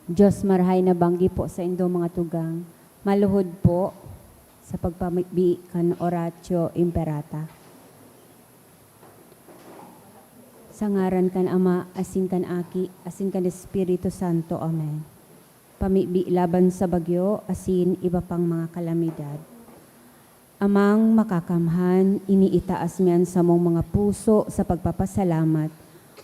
Diyos marahay na banggi po sa indo mga tugang, maluhod po sa pagpamibi kan oratio imperata. Sa ngaran kan Ama, asin kan Aki, asin kan Espiritu Santo. Amen. Pamibi laban sa bagyo, asin iba pang mga kalamidad. Amang makakamhan, iniitaas miyan sa mong mga puso sa pagpapasalamat.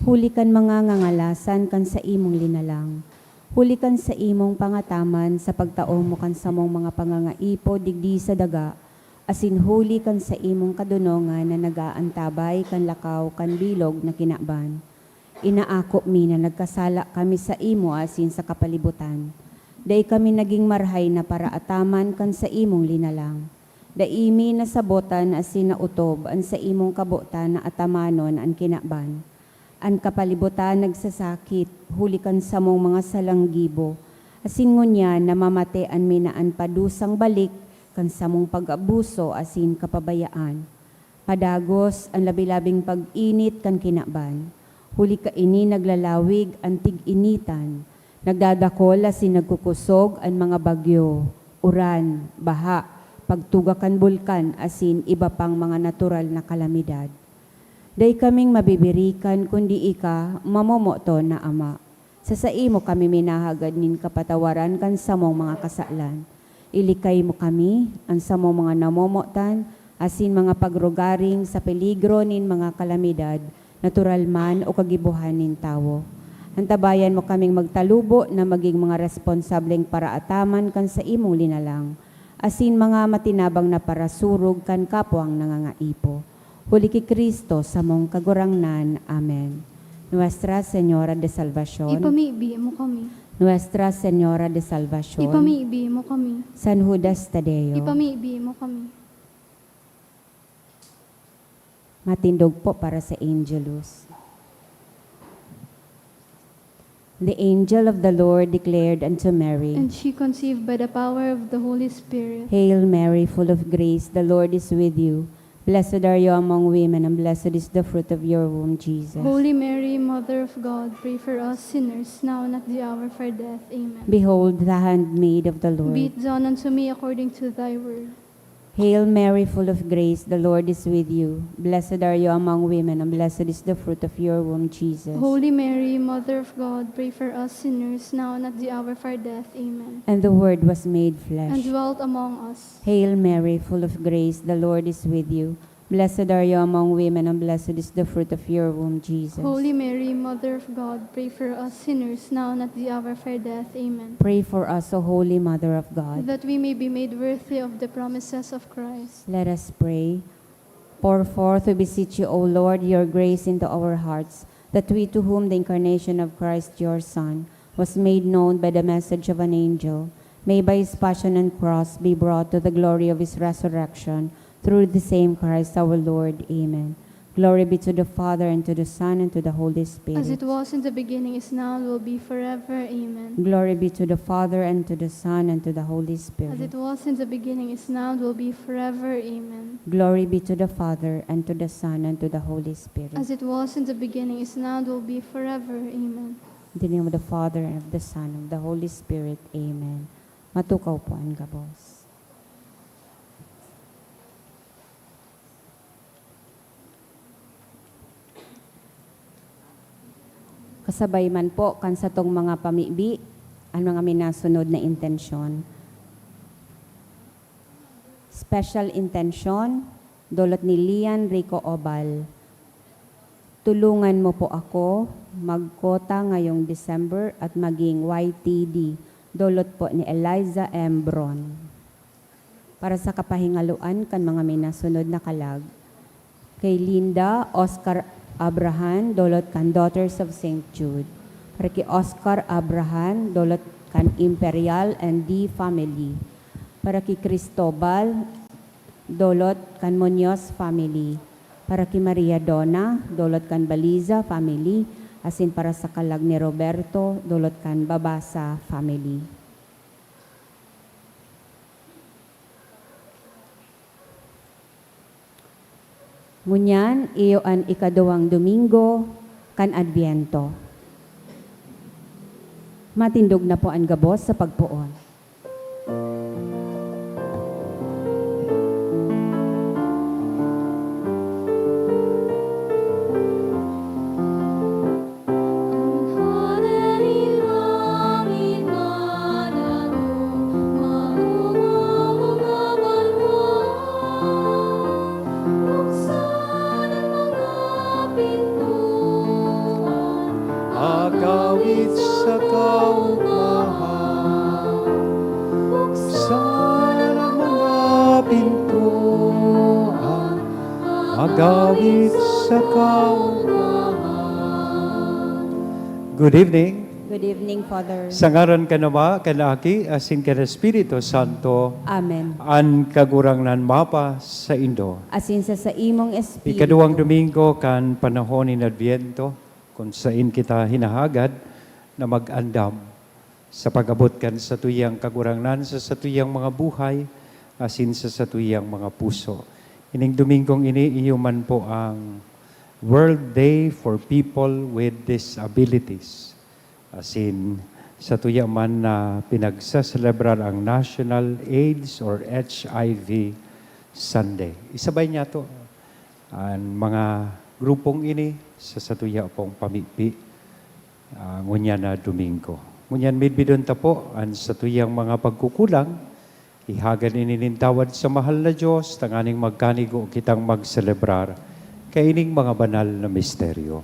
Huli kan mga ngangalasan kan sa imong linalang. Huli kan sa imong pangataman sa pagtaom mo kan sa mong mga pangangaipo digdi sa daga. Asin huli kan sa imong kadunongan na nagaantabay kan lakaw kan bilog na kinaban. Inaako mi na nagkasala kami sa imo asin sa kapalibutan. Day kami naging marhay na para ataman kan sa imong linalang. Daimi na sabotan asin na utob an sa imong kabutan na atamanon an kinaban. An kapalibutan nagsasakit, hulikan sa mong mga salanggibo. Asin ngunya namamatean minaan padusang balik, kan sa mong pag-abuso asin kapabayaan. Padagos ang labilabing pag-init kan kinaban. Huli ka ini naglalawig ang tig-initan. Nagdadakol asin nagkukusog ang mga bagyo, uran, baha, pagtugakan bulkan asin iba pang mga natural na kalamidad. Day kaming mabibirikan kundi ika mamomoto na Ama. Sa imo kami minahagad nin kapatawaran kan sa mong mga kasalan. Ilikay mo kami ang sa mong mga namomotan asin mga pagrugaring sa peligro nin mga kalamidad, natural man o kagibuhan nin tawo. Antabayan mo kaming magtalubo na maging mga responsableng paraataman kan sa imong linalang. Asin mga matinabang na parasurog kan kapwang nangangaipo. Huli ki Kristo sa mong kagurangnan. Amen. Nuestra Señora de Salvación. Ipamibi mo kami. Nuestra Señora de Salvación. Ipamibi mo kami. San Judas Tadeo. Ipamibi mo kami. Matindog po para sa Angelus. The angel of the Lord declared unto Mary, And she conceived by the power of the Holy Spirit. Hail Mary, full of grace, the Lord is with you. Blessed are you among women, and blessed is the fruit of your womb, Jesus. Holy Mary, Mother of God, pray for us sinners, now and at the hour of our death. Amen. Behold the handmaid of the Lord. Be it done unto me according to thy word. Hail Mary, full of grace, the Lord is with you. Blessed are you among women, and blessed is the fruit of your womb, Jesus. Holy Mary, Mother of God, pray for us sinners, now and at the hour of our death. Amen. And the Word was made And flesh. dwelt among us. Hail Mary, full of grace, the Lord is with you. Blessed are you among women, and blessed is the fruit of your womb, Jesus. Holy Mary, Mother of God, pray for us sinners, now and at the hour of our death. Amen. Pray for us, O Holy Mother of God. That we may be made worthy of the promises of Christ. Let us pray. Pour forth, we beseech you, O Lord, your grace into our hearts, that we to whom the incarnation of Christ your Son was made known by the message of an angel, may by his passion and cross be brought to the glory of his resurrection, through the same Christ our Lord. Amen. Glory be to the Father, and to the Son, and to the Holy Spirit. As it was in the beginning, is now, and will be forever. Amen. Glory be to the Father, and to the Son, and to the Holy As Spirit. it was in the beginning, is now, and will be forever. Amen. Glory be to the Father, and to the Son, and to the Holy Spirit. As it was in the beginning, is now, and will be forever. Amen. In the name of the Father, and of the Son, and of the Holy Spirit. Amen. Matukaw po ang gabos. Kasabay man po kan sa tong mga pamibi, ang mga minasunod na intensyon. Special intention, dulot ni Lian Rico Obal. Tulungan mo po ako magkota ngayong December at maging YTD. Dulot po ni Eliza M. Bron. Para sa kapahingaluan kan mga minasunod na kalag. Kay Linda Oscar Abraham, dolot kan Daughters of St. Jude. Para kay Oscar Abraham, dolot kan Imperial and D family. Para kay Cristobal, dolot kan Muñoz family. Para kay Maria Donna, dolot kan Baliza family. Asin para sa kalag ni Roberto, dolot kan Babasa family. Ngunyan, iyo an ikaduwang Domingo, kan Adviento. Matindog na po ang gabos sa pagpuon. Agawit sa kaumahan, buksan ang mga pintuan. Agawit sa kaumahan. Good evening. Good evening, Father. Sa ngaran ka nama, kanaki, asin ka na Espiritu Santo, Amen. an kagurangnan mapa sa Indo. Asin sa imong espiritu. Ikaduhang Domingo kan panahon ni Adviento, kung saan kita hinahagad na mag-andam sa pag-abot kan sa tuyang kagurangnan sa tuyang mga buhay, asin sa tuyang mga puso. Ining Domingong ini, iyuman po ang World Day for People with Disabilities. Asin sa tuyang man na pinagsaselebrar ang National AIDS or HIV Sunday. Isabay niya to ang mga grupong ini sa satuya pong pamipi ngunya na Domingo. Ngunyan midbidon ta po ang satuyang mga pagkukulang, ihagan ininintawad sa mahal na Diyos, tanganing magkanigo kitang magselebrar kaining mga banal na misteryo.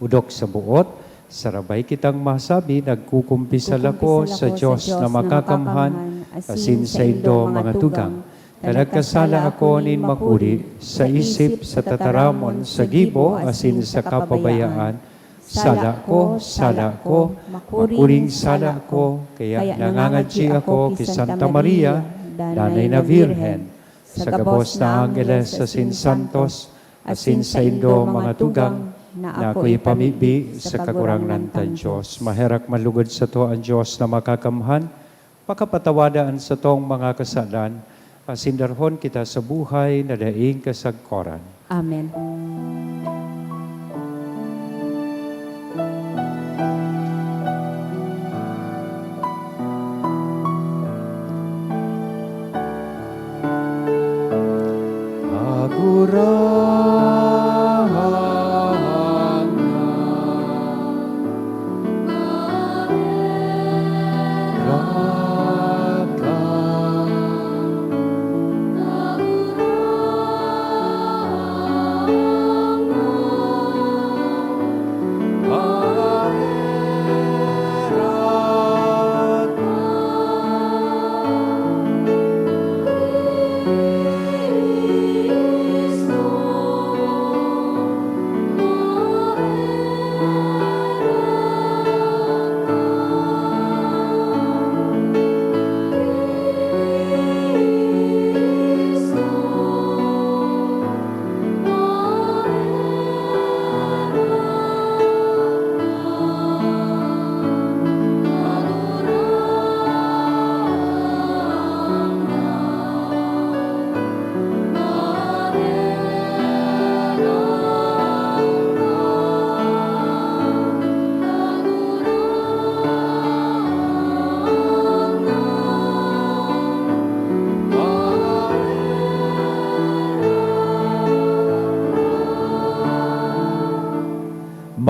Udok sa buot, sarabay kitang masabi, nagkukumpisal ako sa Diyos na makakamhan, asin sa indo mga tugang, na nagkasala ako nin makuri sa isip, sa tataramon, sa gibo, asin sa kapabayaan. Sala ko, makuring sala ko, kaya nangangadji ako kay Santa Maria, Nanay na Virhen, sa gabos na Angeles, asin Santos, asin sa indo mga tugang, na ako'y pamibi sa kagurangnan tan Diyos. Maherak malugod sa to ang Diyos na makakamhan, pakapatawadaan sa tong mga kasalan, asindarhon kita sa buhay na daing kasagkoran. Amen. Agurahan na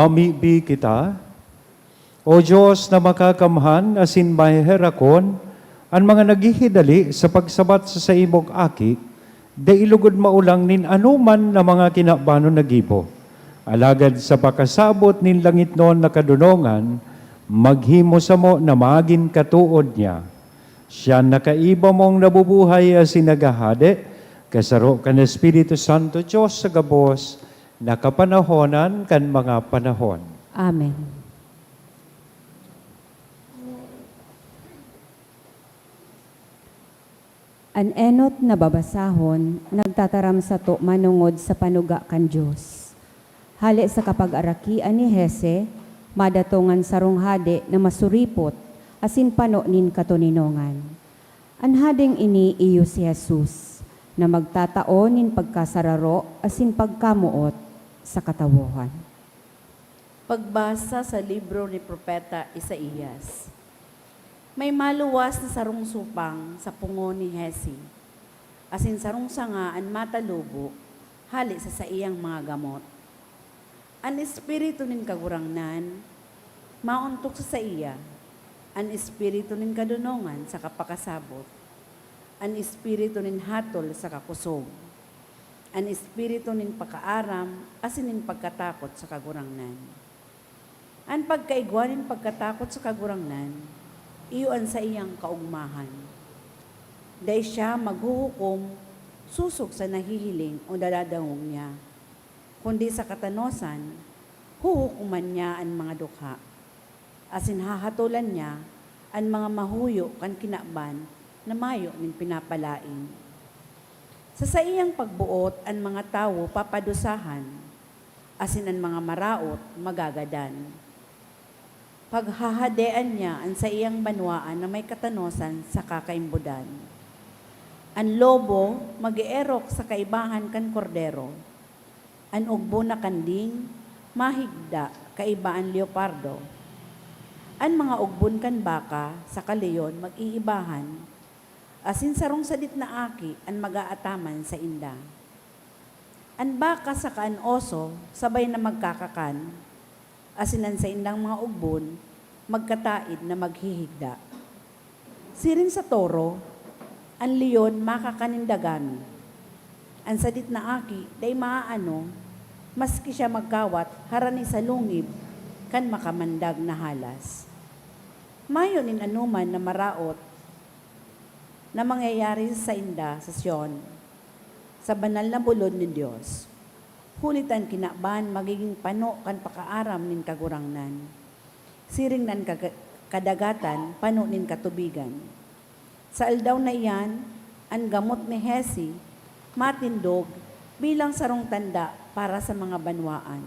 Mamibi kita, O Diyos na makakamhan, asin maherakon, ang mga naghihidali sa pagsabat sa imong aki, da ilugod maulang nin anuman na mga kinabano nagibo. Alagad sa pakasabot nin langit noon na kadunongan, maghimo sa mo na magin katuod niya. Siya nakaiba mong nabubuhay asin nagahade, kasaro kan Espiritu Santo Diyos sa gabos, nakapanahonan kan mga panahon. Amen. An enot na babasahon, nagtataram sa to manungod sa panuga kan Diyos. Hali sa kapag-arakian ni Hese, madatongan sa runghade na masuripot, asin pano nin katuninongan. An hading ini iyo si Jesus, na magtatao nin pagkasararo, asin pagkamuot, sa katawuhan. Pagbasa sa libro ni Propeta Isaías. May maluwas na sarong supang sa pungo ni Hesi, asin sarong sangaan matalubo, hali sa iyang mga gamot. An espiritu nin kagurangnan, mauntok sa iya, an espiritu nin kadunongan sa kapakasabot, an espiritu nin hatol sa kakusog, an espiritu nin pakaaram, asin nin pagkatakot sa kagurangnan. An pagkaigwanin pagkatakot sa kagurangnan, iyon sa iyang kaugmahan. Dahil siya maghuhukom, susok sa nahihiling o dadadangog niya. Kundi sa katanosan, huhukuman niya ang mga dukha. Asin hahatulan niya ang mga mahuyo kan kinaban na mayo ning pinapalain. Sa iyang pagbuot, ang mga tao papadusahan, asin ang mga maraot magagadan. Paghahadean niya ang sa iyang banwaan na may katanosan sa kakaimbudan. Ang lobo mag-ierok sa kaibahan kan kordero. Ang ugbo na kanding, mahigda kaibaan leopardo. Ang mga ugbon kan baka sa kaleyon mag-iibahan. Asin sarong sadit na aki ang mag-aataman sa inda. Ang baka sa kaan oso sabay na magkakakan. Asinan sa indang mga ugbon, magkataid na maghihigda. Sirin sa toro, ang leon makakanindagan. Ang sadit na aki, day maaano, maski siya magkawat, harani sa lungib, kan makamandag na halas. Mayon in anuman na maraot, na mangyayari sa inda sa Sion, sa banal na bulod ni Diyos. Hulitan kinaban magiging pano kan pakaaram nin kagurangnan. Siring nan kadagatan, pano nin katubigan. Sa aldaw na iyan, ang gamot ni Hesi, matindog bilang sarong tanda para sa mga banwaan.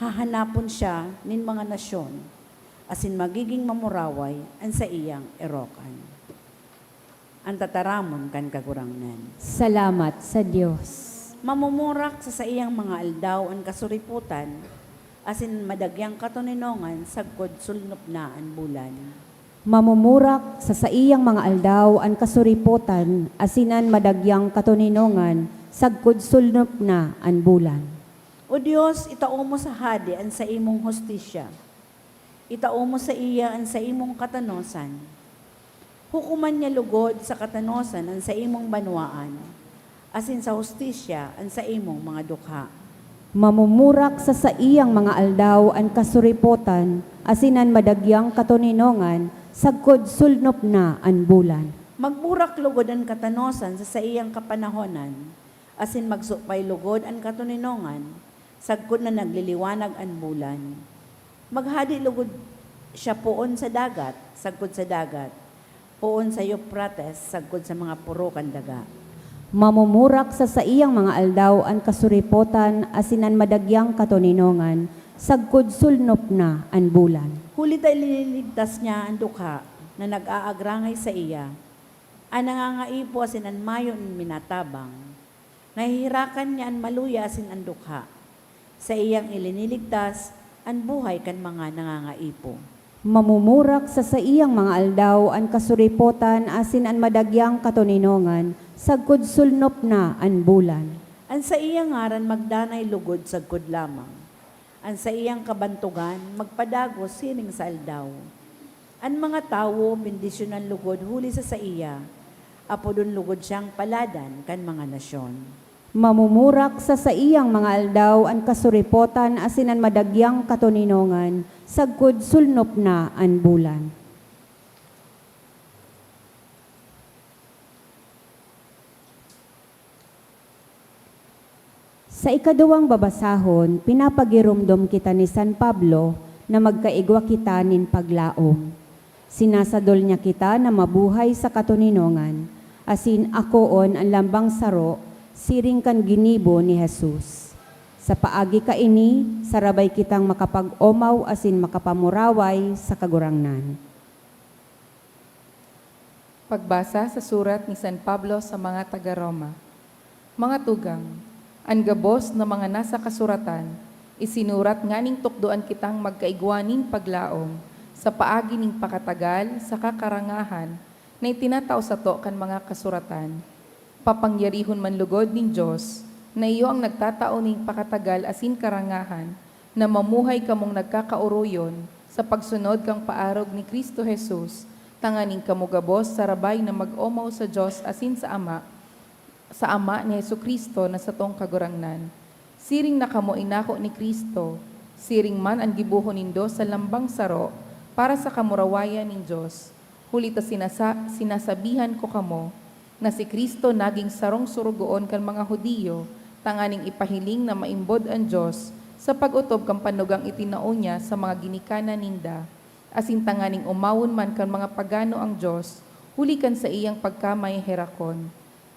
Hahanapon siya nin mga nasyon, asin magiging mamuraway ang sa iyang erokan. Ang tataramon kan kagurangnan. Salamat sa Diyos. Mamumurak sa iyang mga aldaw ang kasuriputan, asin madagyang katuninongan sagkod sulnop na ang bulan. Mamumurak sa iyang mga aldaw ang kasuriputan, asinan madagyang katuninongan, sagkod sulnop na ang bulan. O Diyos, itao mo sa hadi ang sa imong hostisya. Itao mo sa iya ang sa imong katanosan. Hukuman niya lugod sa katanosan ang sa imong banwaan. Asin sa hostisya ang sa imong mga dukha. Mamumurak sa iyang mga aldaw ang kasuripotan, asinan madagyang katuninongan, sagkod sulnop na ang bulan. Magmurak lugod ang katanosan sa iyang kapanahonan, asin magsupay lugod ang katuninongan, sagkod na nagliliwanag ang bulan. Maghadi lugod siya poon sa dagat, sagkod sa dagat, poon sa Euphrates, sagkod sa mga puro kan daga. Mamumurak sa iyang mga aldaw ang kasuripotan, asinan madagyang katuninongan, sagkod sulnop na ang bulan. Huli tayo liniligtas niya ang dukha na nag-aagrangay sa iya. Ang nangangaipo asin ang mayo ng minatabang. Nahihirakan niya ang maluya asin ang dukha. Sa iyang iliniligtas, ang buhay kan mga nangangaipo. Mamumurak sa iyang mga aldaw ang kasuripotan, asin ang madagyang katuninongan, sagkod sulnop na ang bulan. Ang sa iyang ngaran magdanay lugod sagkod lamang. Ang sa iyang kabantugan magpadagos sining sa aldaw. Ang mga tawo bendisyonan lugod huli sa iya. Apodon lugod siyang paladan kan mga nasyon. Mamumurak sa iyang mga aldaw ang kasuripotan, asinan madagyang katuninongan, sagkod sulnop na ang bulan. Sa ikaduwang babasahon, pinapagirumdom kita ni San Pablo na magkaigwa kita nin paglaom. Sinasadol niya kita na mabuhay sa katuninongan, asin akoon ang lambang saro, siring kan ginibo ni Jesus. Sa paagi ka ini, sarabay kitang makapag-omaw asin makapamuraway sa kagurangnan. Pagbasa sa surat ni San Pablo sa mga taga-Roma. Mga tugang, ang gabos na mga nasa kasuratan, Isinurat nganing tukdoan kitang magkaigwaning paglaom sa paagi ning pakatagal sa kakarangahan na itinatao sa to kan mga kasuratan. Papangyarihon man lugod ning Diyos na iyo ang nagtatao ning pakatagal asin karangahan na mamuhay kamong nagkakauroyon sa pagsunod kang paarog ni Kristo Jesus, tanganing kamugabos sa rabay na mag-omaw sa Diyos asin sa Ama ni Jesucristo na sa tong kagurangnan. Siring na kamo inako ni Kristo, siring man ang gibuhon nindo sa lambang saro para sa kamurawayan ning Diyos. Hulita sinasabihan ko kamo na si Kristo naging sarong surugoon kan mga Hudiyo, tanganing ipahiling na maimbod ang Diyos sa pag-utob kang panugang itinao niya sa mga ginikanan ninda. Asin tanganing umawon man kan mga pagano ang Diyos, hulikan sa iyang pagkamay herakon.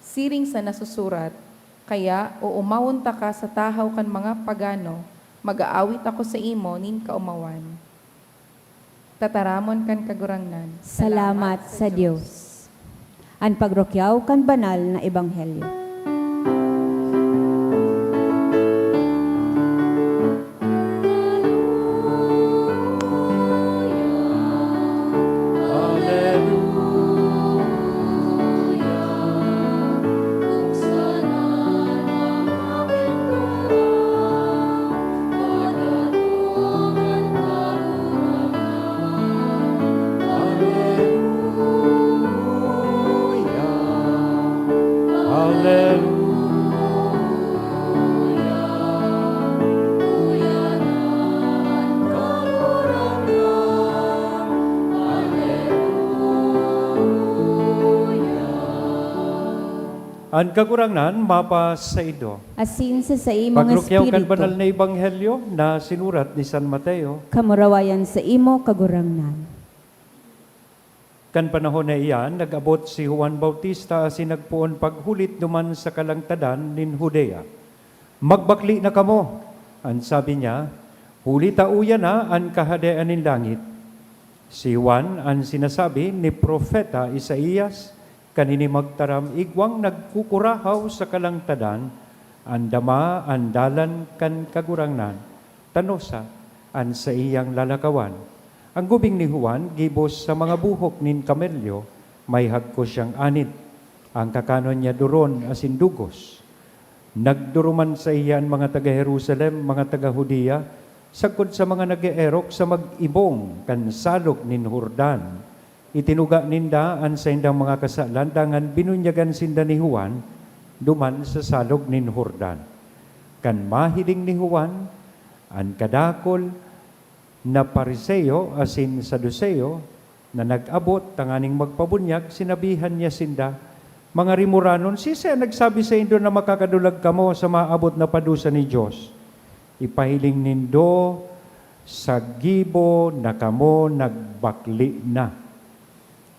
Siring sa nasusurat, kaya o umawon ta ka sa tahaw kan mga pagano, mag-aawit ako sa imo nin kaumawan. Tataramon kan kagurangnan. Salamat sa Diyos. Ang pagrokyaw kan banal na ebanghelyo. Ang kagurangnan, mapa sa ido. Asin sa imong Pagrukyaw kan banal espiritu, na ebanghelyo na sinurat ni San Mateo, kamurawayan sa imo kagurangnan. kan panahon na iyan, nag-abot si Juan Bautista asin nagpuon paghulit duman sa kalangtadan nin Judea. Magbakli na kamo, ang sabi niya, huli tauya na ang kahadaan nin langit. Si Juan ang sinasabi ni Propeta Isaías, kanini magtaram igwang nagkukurahaw sa kalangtadan, andama andalan kan kagurangnan, tanosa an sa iyang lalakawan. Ang gubing ni Juan, gibos sa mga buhok nin kamelyo, may hagko siyang anit. Ang kakanon niya duron asin dugos. Nagduruman sa iyan mga taga-Jerusalem, mga taga-Hudiya, sagkod sa mga nag-eerok sa mag-ibong kan salok nin Jordan. Itinuga ninda an sa indang mga kasalan, dangan binunyagan sinda ni Juan, duman sa salog nin Jordan. Kan mahiling ni Juan, an kadakol na Pariseo asin Saduceo na nag-abot tanganing magpabunyag, sinabihan niya sinda, mga rimuranon, sisa nagsabi sa indo na makakadulag kamo sa maabot na padusa ni Diyos. Ipahiling nindo sa gibo na kamo nagbakli na.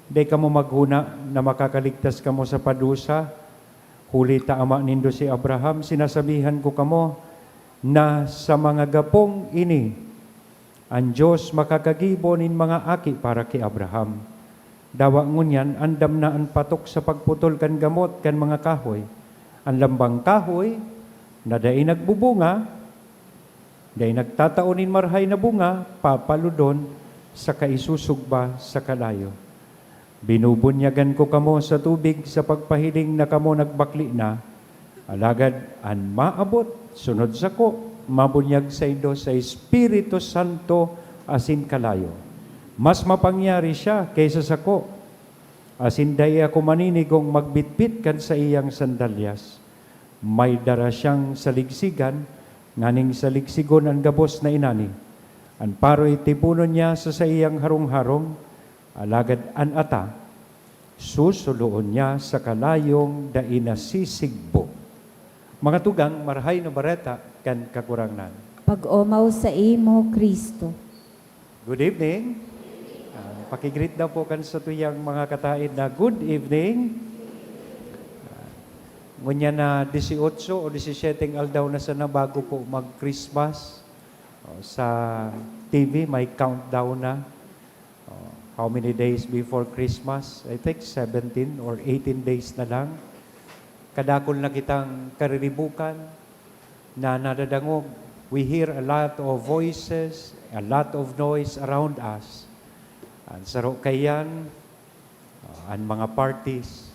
Di kamo maghuna na makakaligtas kamo sa padusa. Huli ta ama nindo si Abraham, sinasabihan ko kamo na sa mga gapong ini, ang Diyos makakagibo nin mga aki para kay Abraham. Dawa ngunyan, andam na ang patok sa pagputol kan gamot kan mga kahoy. Ang lambang kahoy, na dahi nagbubunga, dahi nagtataonin marhay na bunga, papaludon sa kaisusugba sa kalayo. Binubunyagan ko kamo sa tubig sa pagpahiling na kamo nagbakli na, alagad an maabot, sunod sa ko, mabunyag sa indo sa Espiritu Santo asin kalayo. Mas mapangyari siya kaysa sa ko. Asin daya ako maninigong magbitbit kan sa iyang sandalyas. May dara siyang saligsigan, nganing saligsigon ang gabos na inani. Ang paro'y tipunon niya sa iyang harong-harong, alagad an ata, susuloon niya sa kalayong dainasisigbo. Mga tugang, marhay na bareta, kan kakurangnan. Pag-omaw sa imo, Kristo. Good evening. Pakigreet daw po kan sa tuyang mga katain na good evening. Ngunya na 18 o 17 aldaw na sana bago po mag-Christmas. Sa TV, may countdown na. How many days before Christmas? I think 17 or 18 days na lang. Kadakol na kitang kariribukan na nadadangog we hear a lot of voices, a lot of noise around us. Ang saro kayan, ang mga parties,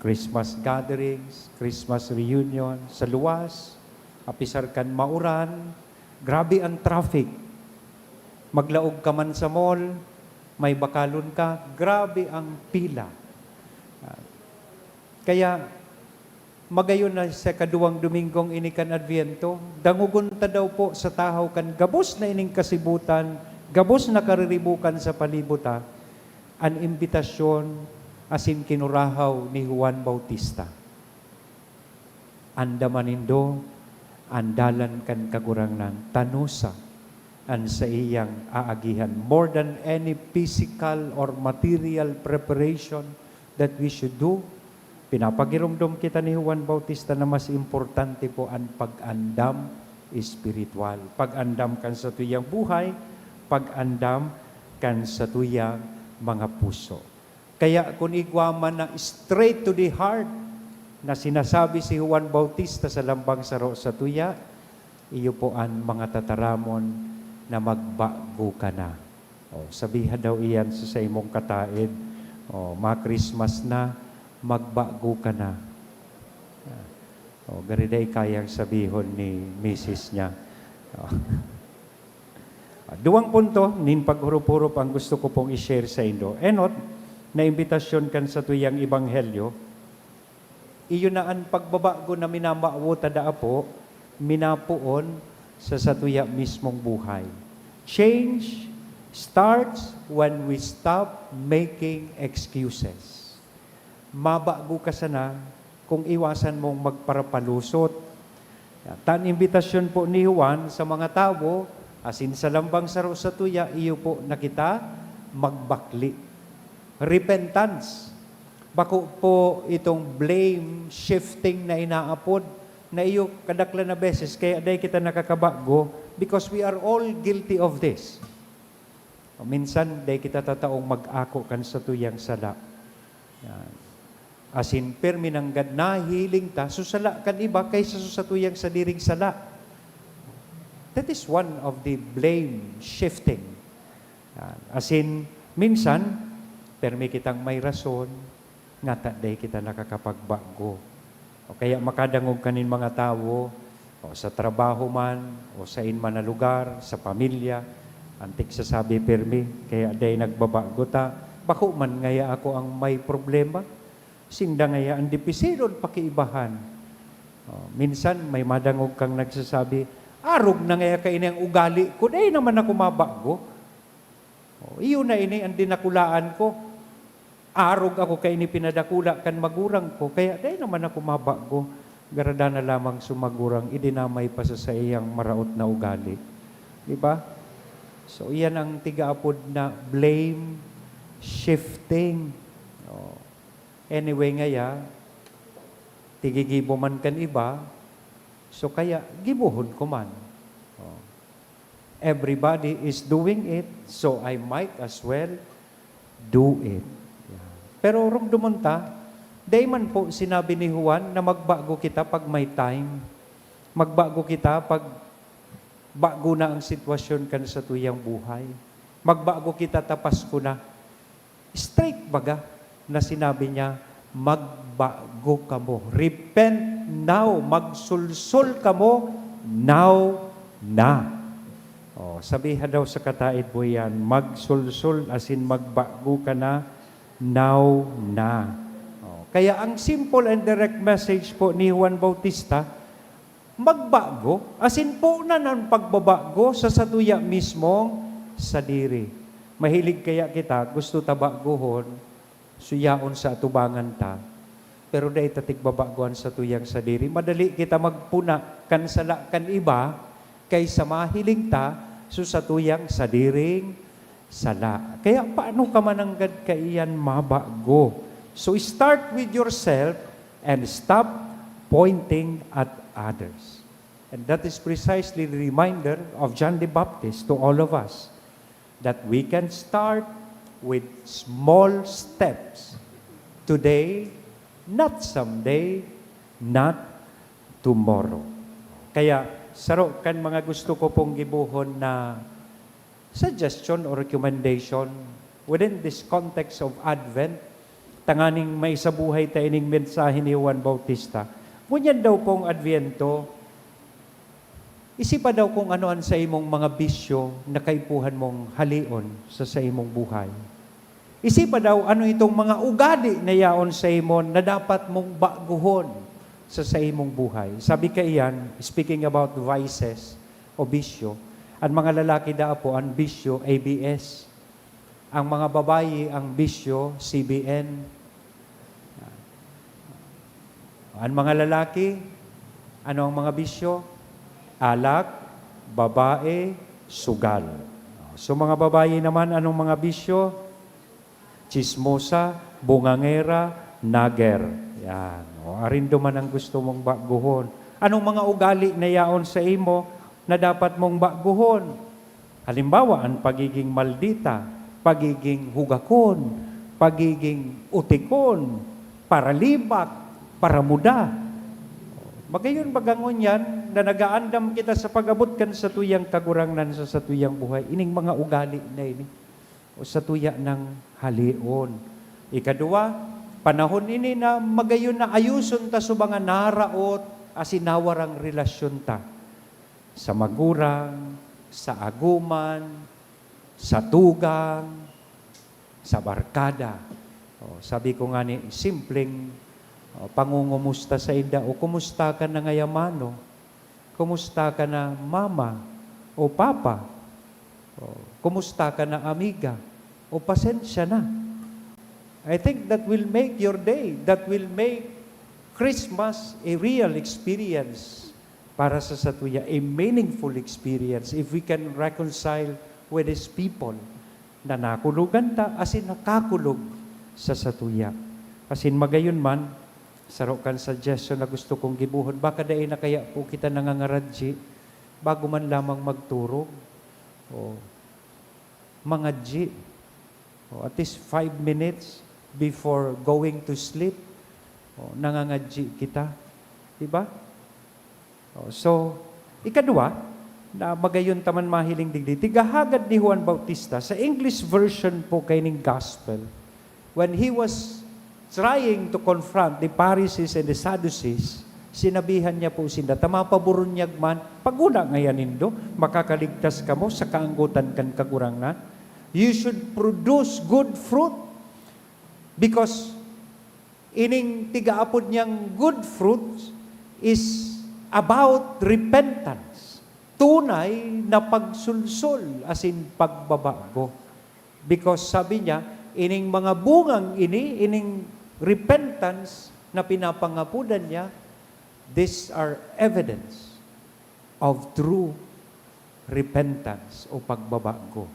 Christmas gatherings, Christmas reunion, sa luwas, apisar kan mauran, grabe ang traffic. Maglaog ka man sa mall, may bakalon ka, grabe ang pila. Kaya, magayon na sa kaduwang Domingong inikan Adviento, dangugunta daw po sa tahaw kan gabos na ining kasibutan, gabos na kariribukan sa palibuta, an imbitasyon asin kinurahaw ni Juan Bautista. Andamanindo, andalan kan kagurangnan, tanusa, an sa iyang aagihan. More than any physical or material preparation that we should do, pinapagirumdum kita ni Juan Bautista na mas importante po ang pag-andam espiritual. Pag-andam kan sa tuyang buhay, pag-andam kan sa tuyang mga puso. Kaya kung igwaman na straight to the heart na sinasabi si Juan Bautista sa lambang saro sa tuya, iyo po ang mga tataramon na magbago ka na. O, sabihan daw iyan sa imong kataid, o, ma-Christmas na, magbago ka na. O, gariday kayang sabihon ni Mrs. niya. O. Duwang punto, nin paghurup-hurup ang gusto ko pong i-share sa inyo. Enot, na imbitasyon kan sa tuyang ibanghelyo, iyo na ang pagbabago na minamaawo tada po, minapuon sa satuya mismong buhay. Change starts when we stop making excuses. Mabago ka sana kung iwasan mong magparapalusot. Tan imbitasyon po ni Juan sa mga tao, asin sa lambang saro sa tuya, iyo po na kita magbakli. Repentance. Bako po itong blame shifting na inaapod na iyo kadakla na beses kaya day kita nakakabago because we are all guilty of this. Minsan day kita tataong mag-ako kan sa tuyang sala. Yan. Asin permi ng gad na hiling ta susala kan iba kaysa sa tuyang sa diring sala. That is one of the blame shifting. Yan. Asin minsan permi kitang may rason, nga taday kita nakakapagbago. O kaya makadangog kanin mga tao, o sa trabaho man, o sa inman na lugar, sa pamilya, antik sasabi permi, kaya day nagbabago ta, bako man ngaya ako ang may problema, sinda ngaya ang dipisilon pakiibahan. O, minsan may madangog kang nagsasabi, arog na ngaya kaini ang ugali ko, day naman ako mabago. O, iyo na ini ang dinakulaan ko, arog ako kay ni pinadakula kan magurang ko, kaya day naman ako mabago. Garada na lamang sumagurang, idinamay pa sa iyang maraot na ugali. Diba? So, iyan ang tigaapod na blame shifting. Oh. Anyway, ngaya, tigigibo man kan iba, so kaya gibuhon ko man. Oh. Everybody is doing it, so I might as well do it. Pero rong dumunta, day man po sinabi ni Juan na magbago kita pag may time. Magbago kita pag bago na ang sitwasyon kan sa tuyang buhay. Magbago kita tapas ko na. Straight baga na sinabi niya, magbago ka mo. Repent now. Magsulsul ka mo now na. O, sabihan daw sa kataid po yan, magsulsul asin magbago ka na now na. Oh, kaya ang simple and direct message po ni Juan Bautista, magbago, asin po na ng pagbabago sa satuya mismong sadiri. Mahilig kaya kita, gusto tabaguhon, suyaon sa atubangan ta, pero dahil tatigbabaguan sa tuyang sadiri, madali kita magpuna kan sala kan iba, kaysa mahiling ta, sa tuyang sadiring sala. Kaya paano ka mananggad kaiyan mabago? So start with yourself and stop pointing at others. And that is precisely the reminder of John the Baptist to all of us that we can start with small steps. Today, not someday, not tomorrow. Kaya saro kan mga gusto ko pong gibuhon na suggestion or recommendation within this context of Advent, tanganing may sabuhay ta ining mensahe ni Juan Bautista. Ngunyan daw pong Adviento, isipa daw kung anoan sa imong mga bisyo na kaipuhan mong halion sa imong buhay. Isipa daw ano itong mga ugali na yaon sa imon na dapat mong baguhon sa imong buhay. Sabi ka iyan, speaking about vices o bisyo, ang mga lalaki daw po ang bisyo, ABS. Ang mga babayi, ang bisyo, CBN. Ang mga lalaki, ano ang mga bisyo? Alak, babae, sugal. So mga babayi naman, anong mga bisyo? Chismosa, bungangera, nager. Yan. O, arindo man ang gusto mong baguhon. Anong mga ugali na yaon sa imo na dapat mong baguhon? Halimbawa, ang pagiging maldita, pagiging hugakon, pagiging utikon, paralibak, paramuda. Magayon bagangon yan, na nagaandam kita sa pag-abot kan sa tuyang kagurangnan sa tuyang buhay. Ining mga ugali na ini. O sa tuya ng halion. Ikadua, panahon ini na magayon na ayuson ta sa mga naraot asinawarang relasyon ta. Sa magurang, sa aguman, sa tugang, sa barkada. O, sabi ko nga ni, simpleng pangungumusta sa ida, o kumusta ka na ngayamano? Kumusta ka na mama o papa? O, kumusta ka na amiga? O pasensya na. I think that will make your day. That will make Christmas a real experience para sa satuya, a meaningful experience if we can reconcile with His people na nakulugan ta asin nakakulog sa satuya. Asin magayon man, sarokan suggestion na gusto kong gibuhon, baka dahil na kaya po kita nangangaradji bago man lamang magturog. O, mga G, o, at least 5 minutes before going to sleep, o, nangangadji kita. Diba? O, so, ikadua, na magayon taman mahiling digdi, tigahagad ni Juan Bautista, sa English version po kay ning gospel, when he was trying to confront the Pharisees and the Sadducees, sinabihan niya po sila, tamapaburunyag man, paguna ngayon nindo, makakaligtas ka mo sa kaanggutan kan kagurangnan. You should produce good fruit because ining tigaapod niyang good fruit is about repentance. Tunay na pagsulsol as in pagbabago. Because sabi niya, ining mga bungang ining repentance na pinapangapudan niya, these are evidence of true repentance o pagbabago.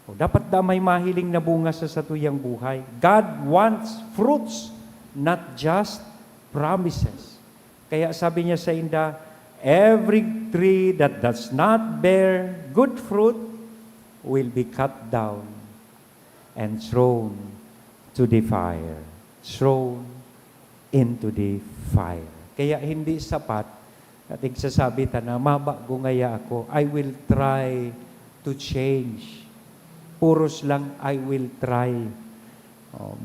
O, dapat may mahiling na bunga sa satuyang buhay. God wants fruits, not just promises. Kaya sabi niya sa inda, every tree that does not bear good fruit will be cut down and thrown to the fire. Thrown into the fire. Kaya hindi sapat at igsasabi ta na mabago ngaya ako, I will try to change. Puros lang, I will try.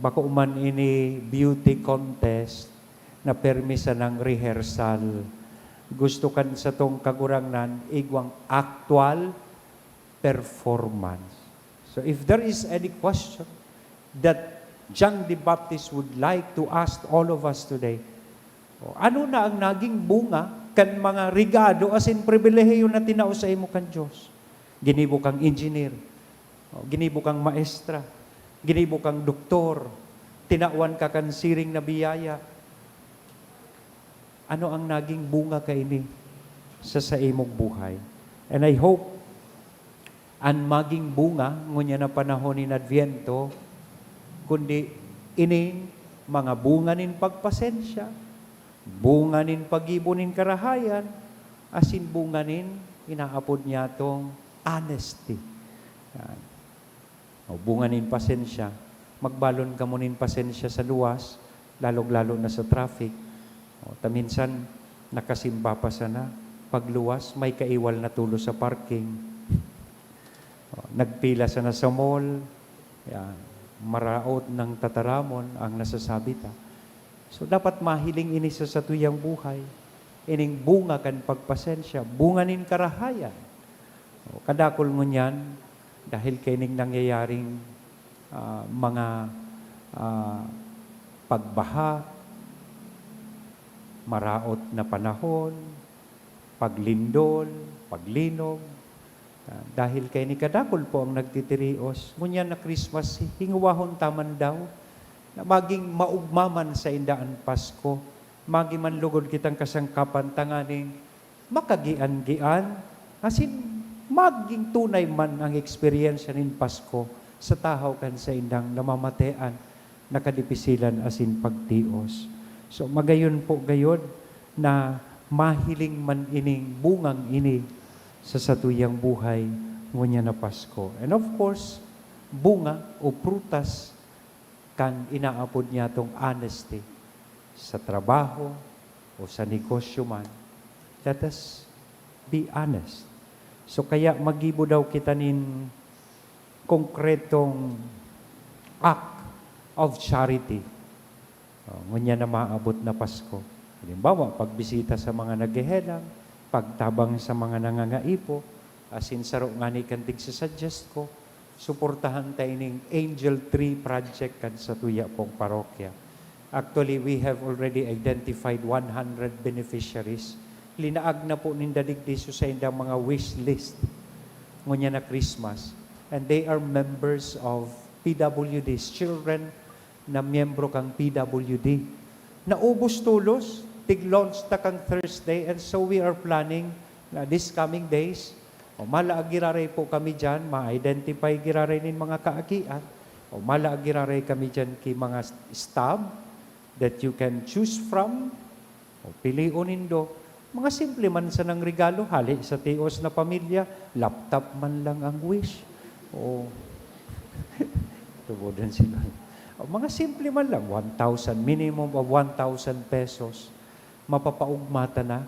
Bako man ini beauty contest na permisa ng rehearsal. Gusto kan sa tong kagurangnan, igwang actual performance. So if there is any question that John the Baptist would like to ask all of us today, ano na ang naging bunga kan mga regado as in pribilehiyo na tinao sa imo kan Diyos? Ginibo kang engineer, ginibo kang maestra, ginibo kang doktor, tinawan ka kan siring na biyaya. Ano ang naging bunga kaini sa imong buhay? And I hope ang maging bunga ngunya na panahon ni Adviento, kundi ining mga bunga nin pagpasensya, bunga nin pag-ibon nin karahayan, asin bunga nin inaapod niya tong honesty. Yan. O, bunga nin pasensya, magbalon ka mo nin pasensya sa luwas, lalong-lalo na sa traffic. O, taminsan, nakasimba pa sana, Pagluwas, may kaiwal na tulo sa parking. Nagpila sa na sa mall. Yan. Maraot ng tataramon ang nasasabi ta. So dapat mahiling ini sa satuyang buhay. Ining bunga kan pagpasensya, bunga nin karahayan. Kadakol mo niyan, dahil kaining nangyayaring mga pagbaha, maraot na panahon, paglindol, paglinog, dahil kay ni kadakol po ang nagtitirios, ngunyan na Christmas, hinguwahon taman daw, na maging maugmaman sa indaan Pasko, maging manlugod kitang kasangkapan tanganing makagian-gian, asin maging tunay man ang experience nin Pasko sa tahaw kan sa indang namamatean, nakadipisilan asin pagtios. So magayon po gayod na mahiling man ining bungang ini sa satuyang buhay ngunya na Pasko. And of course, bunga o prutas kan inaapod niya tong honesty sa trabaho o sa negosyo man. Let us be honest. So kaya magibo daw kita nin konkretong act of charity. Ngunya na maabot na Pasko. Halimbawa, pagbisita sa mga naghehelang, pagtabang sa mga nangangaipo, asin saro nga ni kantig suggest ko, suportahan tayo ning Angel Tree Project kan sa tuya pong parokya. Actually, we have already identified 100 beneficiaries. Linaag na po nindadigdi sa indang mga wish list ngunya na Christmas. And they are members of PWDs, children na miyembro kang PWD. Naubos tulos, tig-launch ta kang Thursday, and so we are planning na this coming days, malaagiraray po kami dyan, ma-identify giraray nin mga kaakian, malaagiraray kami dyan ki mga stab that you can choose from, piliunin nindo, mga simple man sa ng regalo, hali sa tios na pamilya, laptop man lang ang wish, tubudan sila. Mga simple man lang, 1,000, minimum of 1,000 pesos, mapapaugmata na,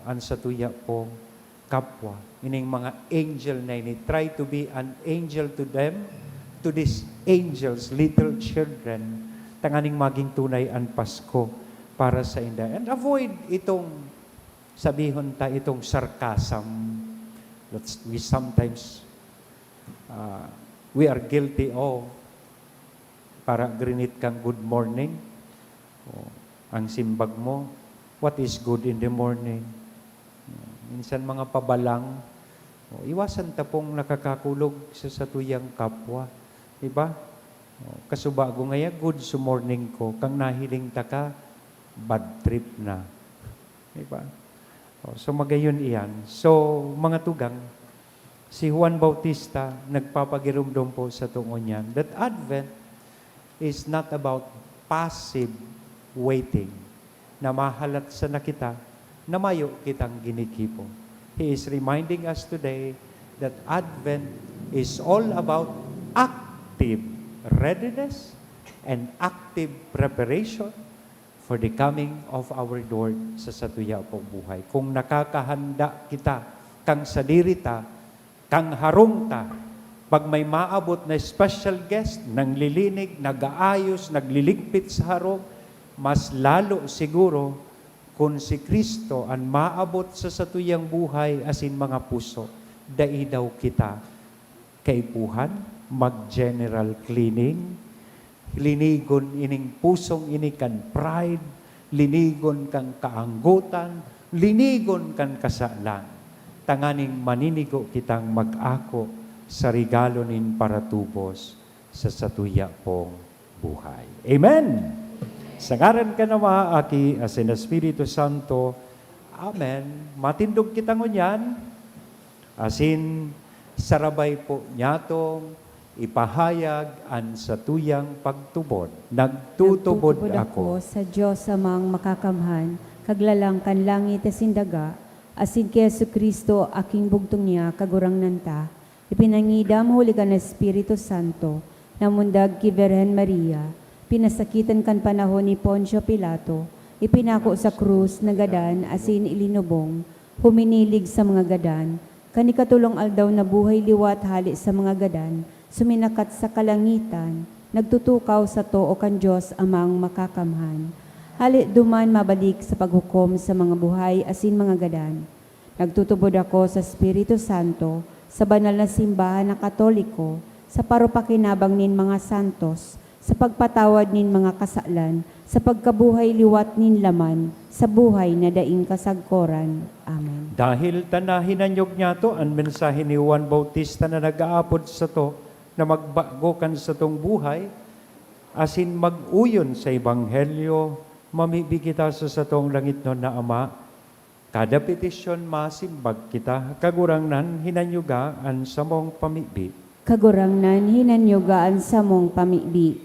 an sa tuya po, kapwa, ining mga angel na ini, try to be an angel to them, to these angels, little children, tanganing maging tunay ang Pasko para sa inda. And avoid itong, sabihon ta, itong sarcasm. We sometimes, we are guilty of, para grinit kang good morning. Ang simbag mo, what is good in the morning? Minsan mga pabalang, iwasan ta pong nakakakulog sa satuyang kapwa. Diba? Kasubago ngaya, good sa morning ko, kang nahiling ta ka, bad trip na. Diba? So magayon iyan. So mga tugang, si Juan Bautista, nagpapagirumdum po sa tungon niyan, that Advent is not about passive waiting, na mahalat sa nakita, na mayo kitang ginikipo. He is reminding us today that Advent is all about active readiness and active preparation for the coming of our Lord sa satuya pong buhay. Kung nakakahanda kita, kang sadirita, kang harungta, pag may maabot na special guest, nang lilinig, nag-aayos, nagliligpit sa harong, mas lalo siguro kung si Kristo ang maabot sa satuyang buhay asin mga puso, daidaw kita kaipuhan, mag-general cleaning, linigon ining pusong inikan pride, linigon kang kaanggutan, linigon kang kasalan, tanganing maninigo kitang mag-ako sa regalo nin paratubos sa satuya pong buhay. Amen! Sa ngaran ka na maaaki, asin Espiritu Santo, Amen. Matindog kita ngunyan, asin sarabay po nyatong ipahayag an satuyang pagtubod. Nagtutubod ako sa Diyos amang makakamhan, kaglalang kan langit asin daga, asin kay Yesu Kristo aking bugtong niya kagurang nanta, ipinangidam huli ka na Espiritu Santo, namundag ki Virgen Maria, pinasakitan kan panahon ni Poncio Pilato, ipinako sa krus nagadan asin ilinubong, huminilig sa mga gadan, kanikatulong aldaw na buhay liwat hali sa mga gadan, suminakat sa kalangitan, nagtutukaw sa too kan Diyos amang makakamhan. Hali duman mabalik sa paghukom sa mga buhay asin mga gadan. Nagtutubod ako sa Espiritu Santo, sa banal na simbahan na Katoliko, sa parupakinabang nin mga santos, sa pagpatawad nin mga kasalan, sa pagkabuhay liwat nin laman, sa buhay na daing kasagkoran. Amen. Dahil tanahinanyog niya to, ang mensahe ni Juan Bautista na nag-aapod sa to, na magbago kan sa tong buhay, asin mag-uyon sa Ebanghelyo, mamibig kita sa tong langit no na Ama, kada petisyon masimbag kita, kagurangnan hinanyugaan sa mong pamibi. Kagurangnan hinanyugaan sa mong pamibi.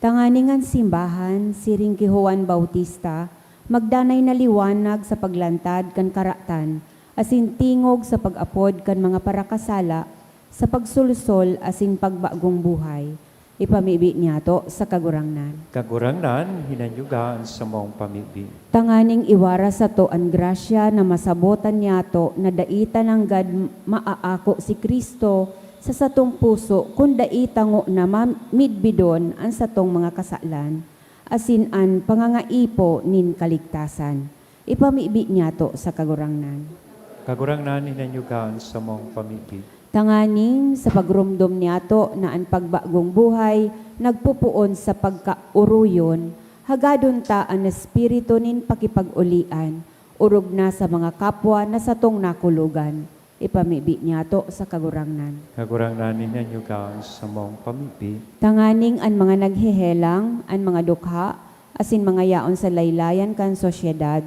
Tanganingan simbahan, siring ki Juan Bautista, magdanay na liwanag sa paglantad kan karatan, asin tingog sa pag-apod kan mga parakasala, sa pagsulusol asin pagbagong buhay. Ipamibi niya to sa kagurangnan. Kagurangnan hinanyugaan sa mong pamibi. Tanganing iwara sa to ang grasya na masabotan niya to na daitan ng gad maaako si Kristo sa satong puso kung daitango na midbidon ang satong mga kasalan, asin an pangangaipo nin kaligtasan. Ipamibi niya to sa kagurangnan. Kagurangnan hinanyugaan sa mong pamibi. Tanganing sa pagrumdom niya to na ang pagbagong buhay, nagpupuon sa pagkauruyon, hagadon ta ang espiritu nin pakipag-ulian, urog na sa mga kapwa na satong nakulugan. Ipamibi niya to sa kagurangnan. Kagurangnan hinanyugaan sa mong pamibi. Tanganing ang mga naghehelang, ang mga dukha, asin mga yaon sa laylayan kan sosyedad,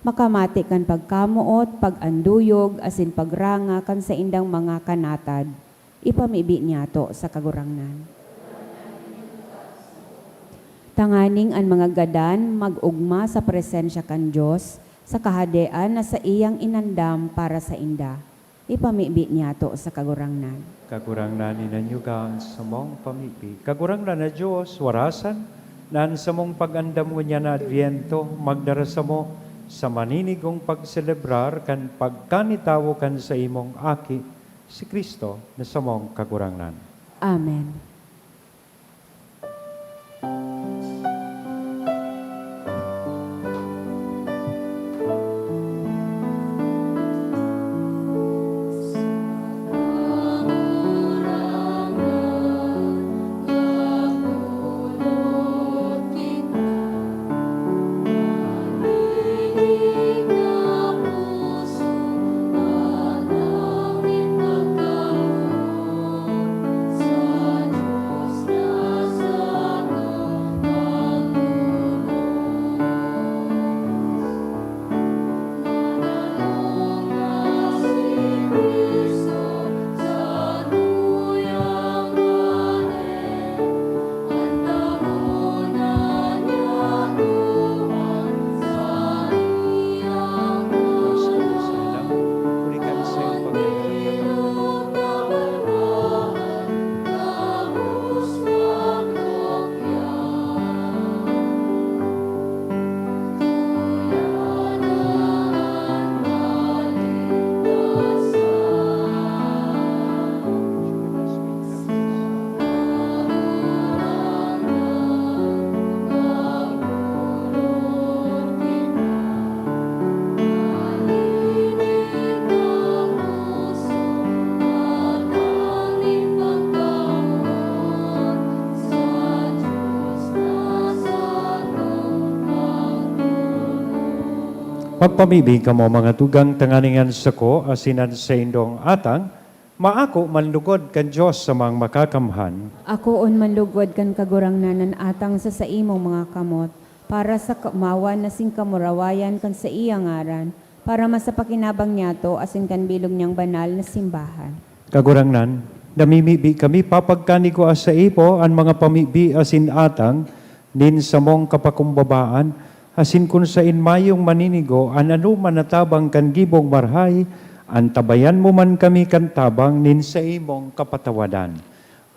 makamati kan pagkamuot, pag-anduyog, asin pagranga kan sa indang mga kanatad. Ipamibi niya to sa kagurangnan. Tanganing ang mga gadan mag-ugma sa presensya kan Diyos, sa kahadean na sa iyang inandam para sa inda. Ipamibi niya to sa kagurangnan. Kagurangnan hinanyugaan sa mong pamibi. Kagurangnan na Diyos, warasan, nan sa mong pag-andam mo niya na Adviento, magdarasa mo sa maninigong pagselebrar kan pagkanitawo kan sa imong aki, si Kristo na sa mong kagurangnan. Amen. Pagpamibig ka mo mga tugang tanganingan sa ko, asinan sa indong atang, maako manlugod kan Diyos sa mga makakamhan. Ako on manlugod kan kagurangnanan atang sa imong mga kamot, para sa kamawan na sing kamurawayan kan sa iyang ngaran, para masapakinabang niya to asin kan bilog niyang banal na simbahan. Kagurangnan, namimibi kami papagkani ko sa ipo ang mga pamibi asin atang, din sa mong kapakumbabaan, asin kun sa inmayong maninigo, an anuman natabang kan gibong marhay, an tabayan mo man kami kan tabang nin sa imong kapatawadan.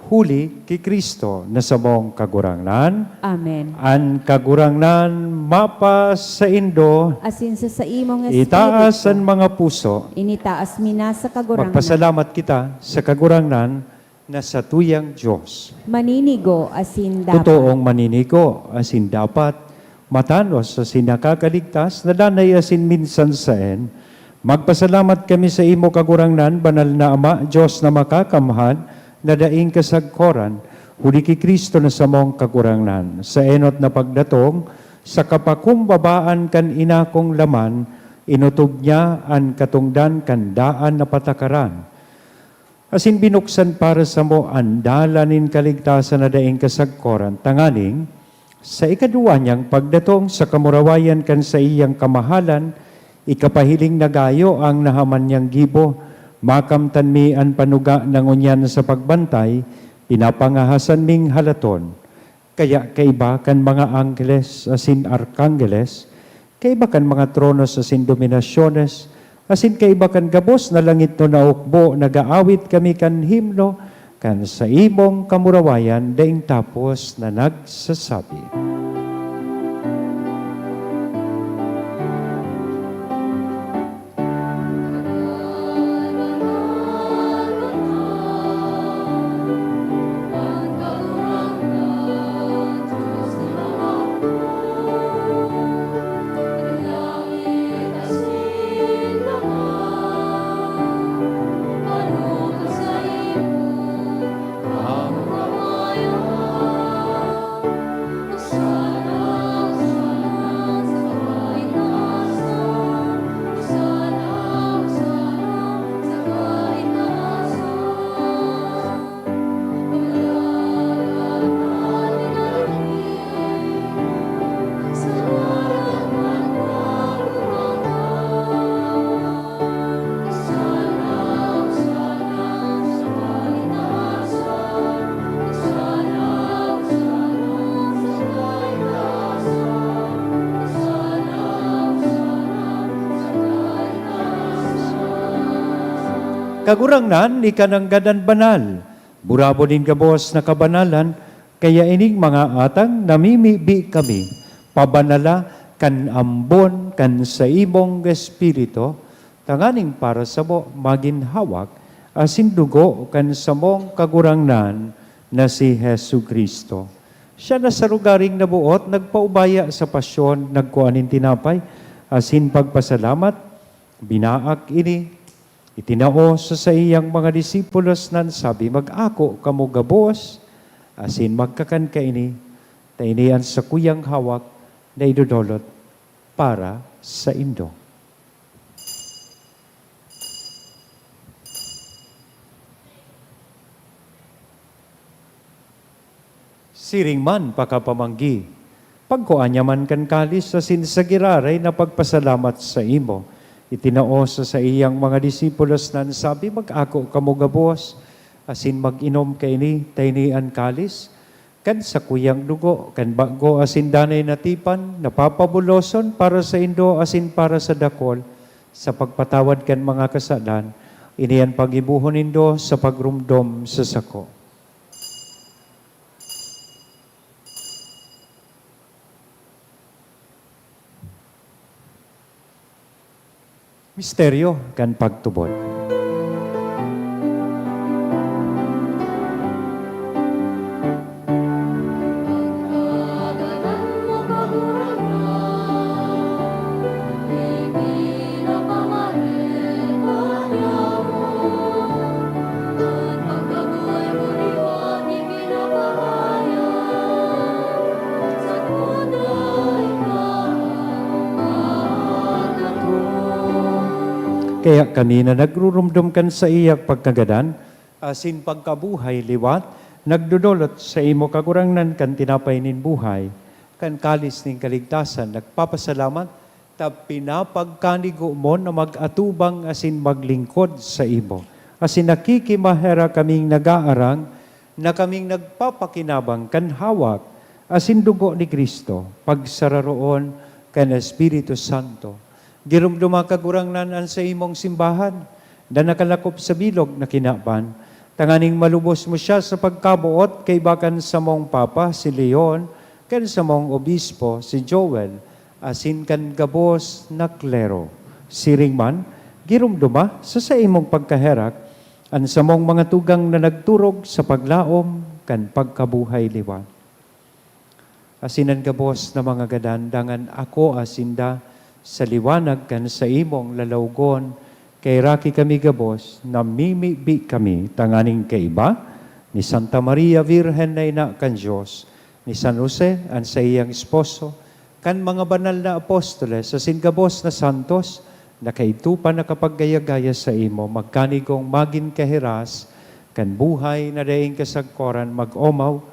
huli ki Kristo na samong kagurangnan. Amen. An kagurangnan mapas sa indo, Asin sa imong itaas ang espiritu, mga puso. initaas mina sa kagurangan. Magpasalamat kita sa kagurangnan na sa tuyang Diyos. Maninigo asin dapat. Totoong maninigo, asin dapat, matanos asin nakakaligtas, na danay asin minsan saen. Magpasalamat kami sa imo kagurangnan, banal na Ama, Diyos na makakamhan, na daing kasagkoran, huli ki Kristo na samong kagurangnan. Sa enot na pagdatong, sa kapakumbabaan kan inakong laman, inutog niya an katungdan kan daan na patakaran. Asin binuksan para sa mo ang dalanin kaligtasan na daing kasagkoran, tanganing, sa ikaduwa niyang pagdatong sa kamurawayan kan sa iyang kamahalan, ikapahiling nagayo ang nahaman niyang gibo, makamtan mi an panuga ng unyan sa pagbantay, pinapangahasan ming halaton. Kaya kaiba kan mga anggeles asin arkangeles, kaiba kan mga tronos asin dominasyones, asin kaiba kan gabos na langit no naukbo, nagaawit kami kan himno, kan sa imong kamurawayan, daing tapos na nagsasabi. Kagurangnan, ikananggadan banal. Burabo din gabos na kabanalan, kaya ining mga atang namimibi kami. Pabanala kan ambon kan sa imong espiritu, tanganing para sa mo maginhawak, asin dugo kan sa mong kagurangnan na si Hesu Kristo. Siya na sa lugaring nabuot, nagpaubaya sa pasyon, nagkuanin tinapay, asin pagpasalamat, binaak ini, itinao sa iyang mga disipulos nan sabi, mag-ako kamo gabos, asin magkakan ka ini, tainian sa kuyang hawak na idudolot para sa indo. Siring man pakapamanggi, pagkuanya man kan kalis sa sinsagiraray na pagpasalamat sa imo, itinao sa iyang mga disipulos nan sabi, mag-ako kamo gabos, asin mag-inom kaini, tainian kalis, kan sa kuyang dugo, kan bago asin danay natipan, napapabuloson para sa indo, asin para sa dakol, sa pagpatawad kan mga kasalan, iniyan pagibuhon indo sa pagrumdom sa sako. Misteryo kan pagtubod. Kaya kami na nagrurumdum kan sa iyak pagkagadan, asin pagkabuhay liwat, nagdudulot sa imo kagurangnan kan tinapay nin buhay, kan kalis ning kaligtasan, nagpapasalamat, ta pinapagkanigo mo na mag-atubang asin maglingkod sa imo. Asin nakikimahera kaming nag-aarang, na kaming nagpapakinabang kan hawak, asin dugo ni Kristo, pagsararoon kan Espiritu Santo. Girumduma kagurangnan sa imong simbahan, na nakalakop sa bilog na kinaban, Tanganing malubos mo siya sa pagkabuot kay bakan sa mong Papa, si Leon, kan sa mong Obispo, si Joel, asin kan gabos na klero. Siring man, girumduma sa imong pagkaherak, an sa mong mga tugang na nagturog sa paglaom, kan pagkabuhay liwan. Asinan gabos na mga gadandangan ako asinda sa liwanag kan sa imong lalawgon, kay raki kami gabos, namimibi kami tanganing kaiba, ni Santa Maria Virgen na ina kan Diyos, ni San Jose, ang sa iyang esposo, kan mga banal na apostoles, asin gabos na santos, na kaitupan na kapaggaya-gaya sa imo, magkanigong magin kahiras, kan buhay na daing kasagkoran mag-omaw,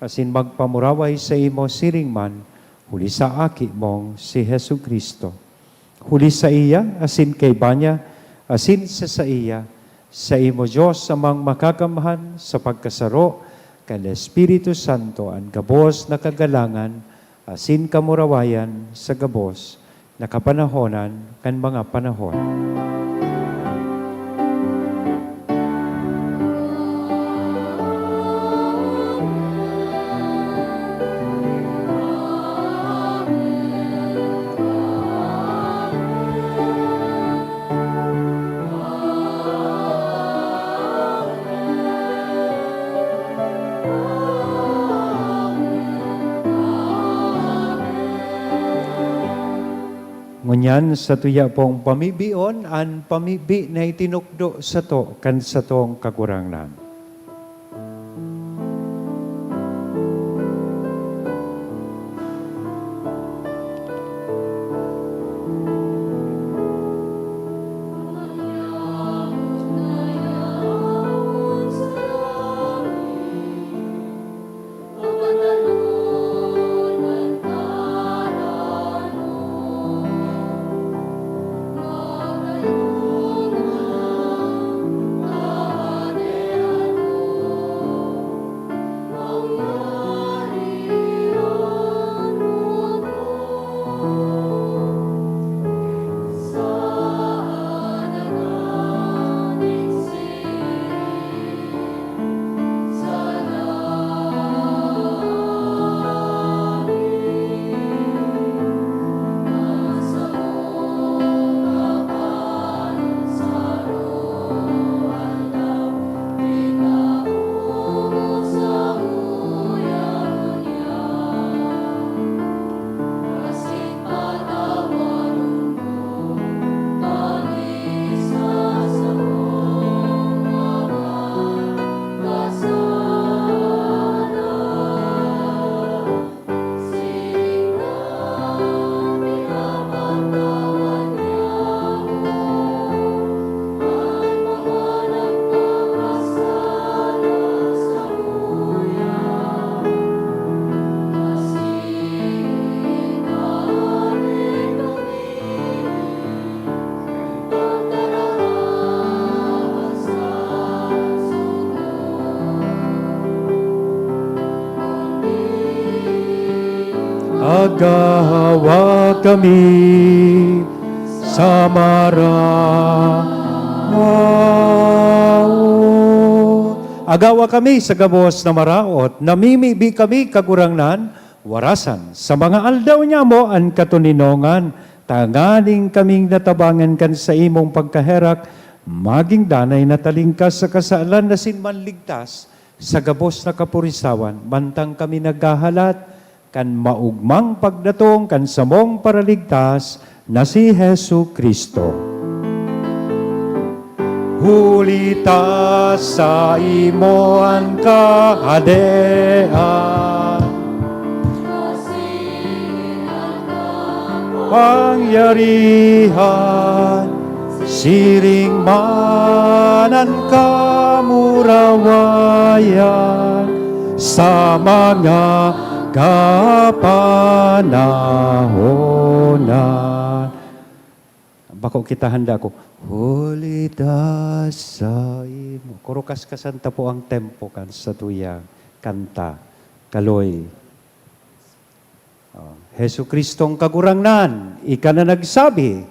asin magpamuraway sa imo siringman, huli sa aki mong si Hesu Kristo. Huli sa iya, asin kay Banya, asin sa iya, sa imo Diyos amang makakamahan sa pagkasaro, kan Espiritu Santo, ang gabos na kagalangan, asin kamurawayan sa gabos, na kapanahonan kan mga panahon. Ngunyan sa tuya pong pamibion, an pamibi na itinukdo sa to, kan sa tong kakurangnan. Agawa kami sa maraot. Agawa kami sa gabos na maraot, namimibi kami kagurangnan, warasan sa mga aldaw niya mo ang katuninongan, tanganing kaming natabangan kan sa imong pagkaherak, maging danay na talingkas sa kasalan na sinmanligtas, sa gabos na kapurisawan, mantang kami naghahalat, kan maugmang pagdatong kan samong paraligtas na si Hesu Kristo. Hulita sa imo ang kahadean, pangyarihan, siring manan kamurawayan sa mga kapanahonan. Bako kita handa ko. Hulita sa imo. Kurukas kasanta po ang tempo kan sa tuyang kanta. Kaloy. Hesu Kristong kagurangnan, ika na nagsabi,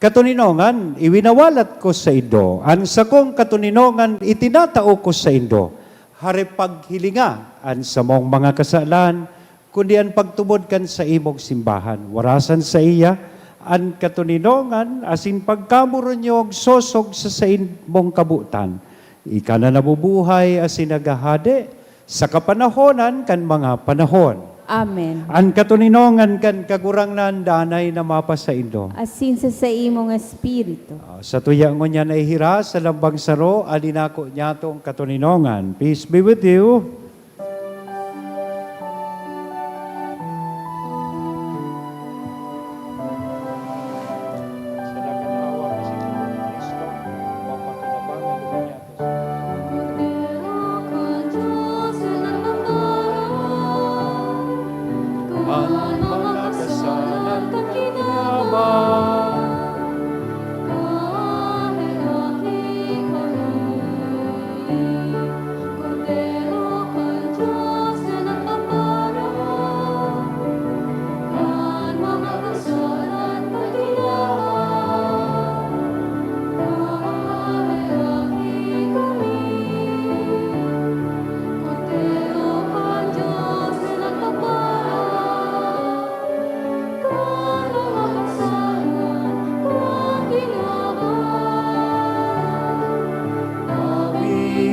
Katuninongan, iwinawalat ko sa indo. Ang sakong katuninongan, itinatao ko sa indo. Haripaghilinga, an sa mong mga kasalan, kundi ang pagtubod kan sa imong simbahan. Warasan sa iya, an katuninongan, asin pagkamuron niyo sosog sa imong kabutan. Ika na nabubuhay asin nagahade sa kapanahonan kan mga panahon. Amen. Ang katuninongan kan kagurangnan danay na mapa sa indo. Asin sa imong espiritu. Sa tuyang mo niya naihira sa lambang saro, alinako niya itong katuninongan. Peace be with you. Ang mga kasalan na kinabang,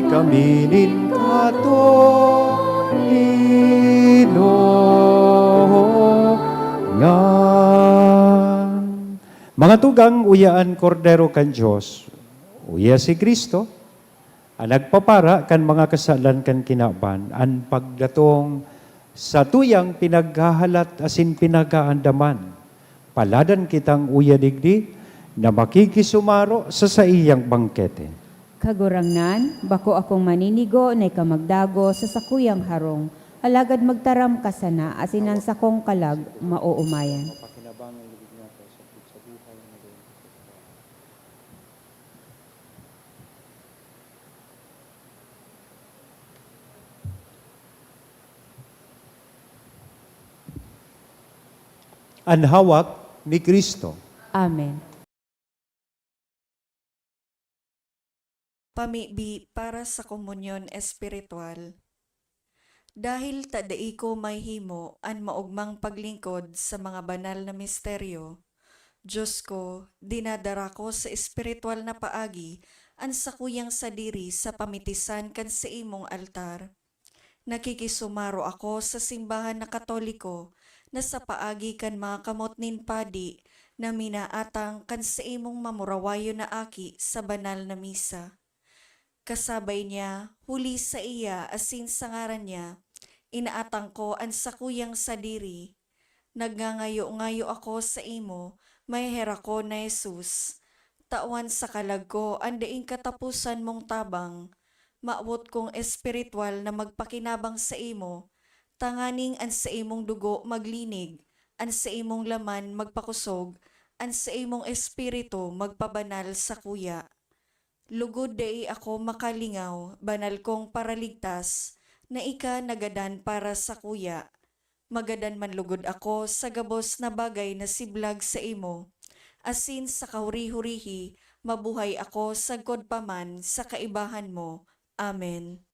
kaminin kato inongan. Mga tugang uyaan kordero kan Diyos, uya si Kristo, ang nagpapara kan mga kasalan kan kinaban, ang pagdatong sa tuyang pinaghahalat asin pinagaandaman. Paladan kitang uya digdi na makikisumaro sa iyang bangkete. Kagurangnan, bako akong maninigo na ikamagdago sa sakuyang harong. Alagad magtaram ka sana, asinan sa kong kalag, mauumayan. Ang hawak ni Kristo. Amen. Pamibi para sa komunyon espiritual. Dahil tadai ko may himo an maugmang paglingkod sa mga banal na misteryo, Diyos ko, dinadara ko sa espiritual na paagi an sakuyang sadiri sa pamitisan kan sa imong altar. Nakikisumaro ako sa simbahan na Katoliko na sa paagi kan mga kamotnin padi na minaatang kan sa imong mamurawayo na aki sa banal na misa. Kasabay niya, huli sa iya asin sa ngaran niya, inaatang ko ang sakuyang sadiri. Nagngangayo-ngayo ako sa imo, may hera ko na Jesus. Tawan sa kalag ko, andaing katapusan mong tabang. Maawot kong espiritual na magpakinabang sa imo, tanganing an sa imong dugo maglinig, an sa imong laman magpakusog, an sa imong espiritu magpabanal sa kuya. Lugod dai ako makalingaw, banal kong paraligtas, na ika nagadan para sa kuya. Magadan man lugod ako sa gabos na bagay na siblag sa imo. Asin sa kahuri-hurihi, mabuhay ako sa godpaman sa kaibahan mo. Amen.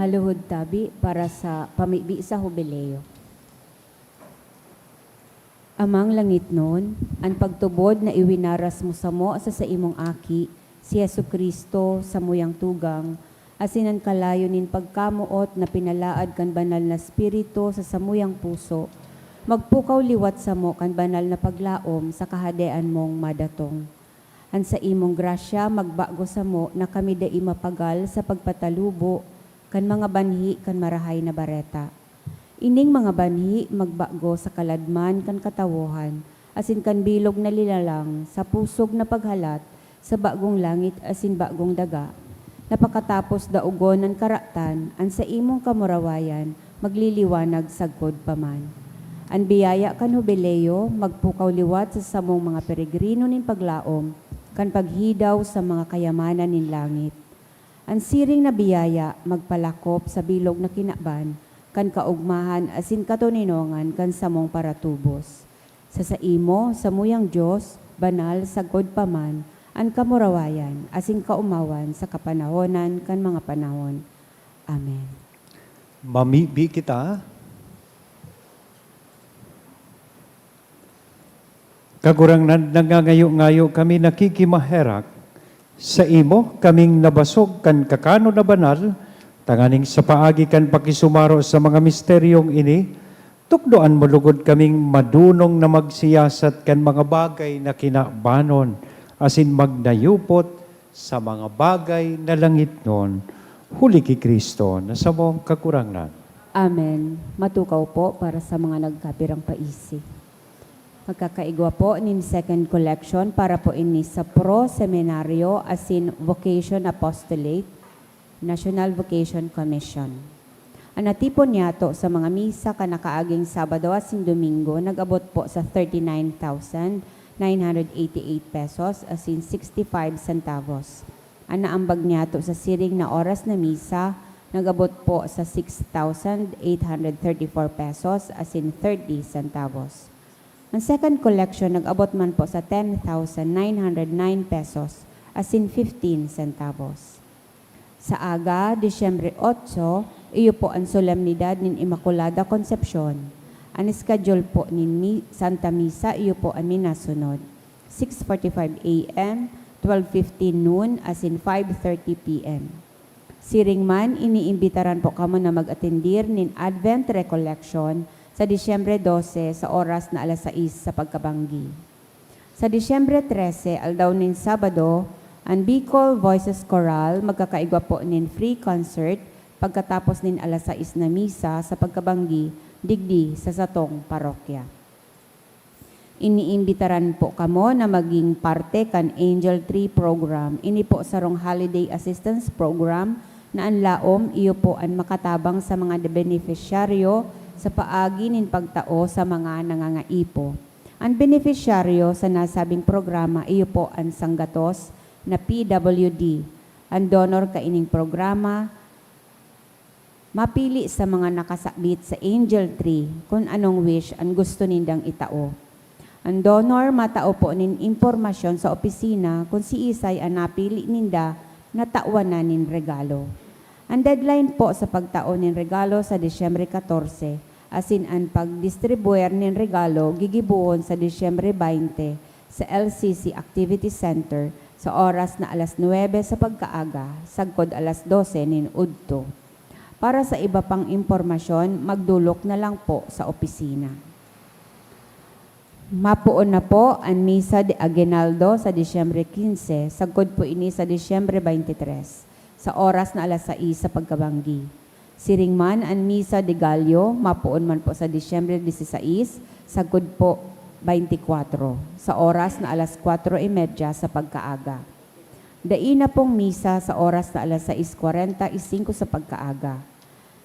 Haluhod tabi para sa pamibi sa hubileo. Amang langit nun, ang pagtubod na iwinaras mo sa imong aki, si Yesu Kristo sa muyang tugang, asinan kalayo nin pagkamuot na pinalaad kan banal na spirito sa samuyang puso, magpukaw liwat sa mo kan banal na paglaom sa kahadean mong madatong. An sa imong grasya magbago sa mo na kami da imapagal sa pagpatalubo kan mga banhi kan marahay na bareta. Ining mga banhi magbago sa kaladman kan katawohan, asin kan bilog na lilalang sa pusog na paghalat sa bagong langit asin bagong daga. Napakatapos daugon ng karatan, an sa imong kamurawayan magliliwanag sagkod paman. An biyaya kan hubileo magpukaw liwat sa samong mga peregrino nin paglaom kan paghidaw sa mga kayamanan nin langit. Ang siring na biyaya magpalakop sa bilog na kinaban, kan kaugmahan asin katuninongan kan samong paratubos. Sa imo, sa muyang Diyos, banal sagod paman, ang kamurawayan, asin kaumawan sa kapanahonan kan mga panahon. Amen. Mamibi kita. Kagurang nangangayo-ngayo kami nakikimaherak, sa imo kaming nabasog kan kakano na banal, tanganing sa paagi kan pakisumaro sa mga misteryong ini, tukdoan mo lugod kaming madunong na magsiyasat kan mga bagay na kinabanon, asin magnayupot sa mga bagay na langit nun, huli ki Kristo na sa mong kakurangan. Amen. Matukaw po para sa mga nagkapirang paisi. Magkakaigwa po nin second collection para po ini sa pro-seminaryo asin Vocation Apostolate, National Vocation Commission. Ang natipon niyato sa mga misa kanakaaging Sabado asin Domingo nag-abot po sa 39,988 pesos asin 65 centavos. Ang naambag niyato sa siring na oras na misa nag-abot po sa 6,834 pesos asin 30 centavos. Ang second collection nag-abot man po sa 10,909 pesos asin 15 centavos. Sa aga, Disyembre 8, iyo po ang solemnidad nin Immaculada Concepcion. Ang schedule po nin Santa Misa, iyo po ang minasunod. 6:45 a.m., 12:15 noon, asin 5:30 p.m. Siring man, iniimbitaran po kamo na mag-atendir nin Advent Recollection sa Disyembre 12 sa oras na 6:00 sa pagkabanggi. Sa Disyembre 13, aldaw nin Sabado, ang Bicol Voices Choral magkakaigwa po nin free concert pagkatapos nin 6:00 na misa sa pagkabanggi digdi sa Satong Parokya. Iniimbitaran po kamo na maging parte kan Angel Tree Program. Ini po sarong Holiday Assistance Program na ang laom iyo po ang makatabang sa mga beneficiaryo sa paagi nin pagtao sa mga nangangaipo. Ang beneficiaryo sa nasabing programa iyo po ang sanggatos na PWD. Ang donor kaining programa mapili sa mga nakasabit sa Angel Tree kung anong wish ang gusto nindang itao. Ang donor matao po nin impormasyon sa opisina kung si Isay ang napili ninda na tawanan nin regalo. Ang deadline po sa pagtao nin regalo sa Disyembre 14, asin ang pagdistribuer nin regalo gigibuon sa Disyembre 20 sa LCC Activity Center sa oras na 9 sa pagkaaga, sagkod 12 nin udto. Para sa iba pang impormasyon, magdulok na lang po sa opisina. Mapuon na po ang Misa de Aguinaldo sa Disyembre 15, sagkod po ini sa Disyembre 23, sa oras na 6:00 sa pagkabanggi. Siring man ang Misa de Gallo, mapuon man po sa Disyembre 16, sagkod po 24, sa oras na 4:30 sa pagkaaga. Daina pong misa sa oras na 6:45 sa pagkaaga.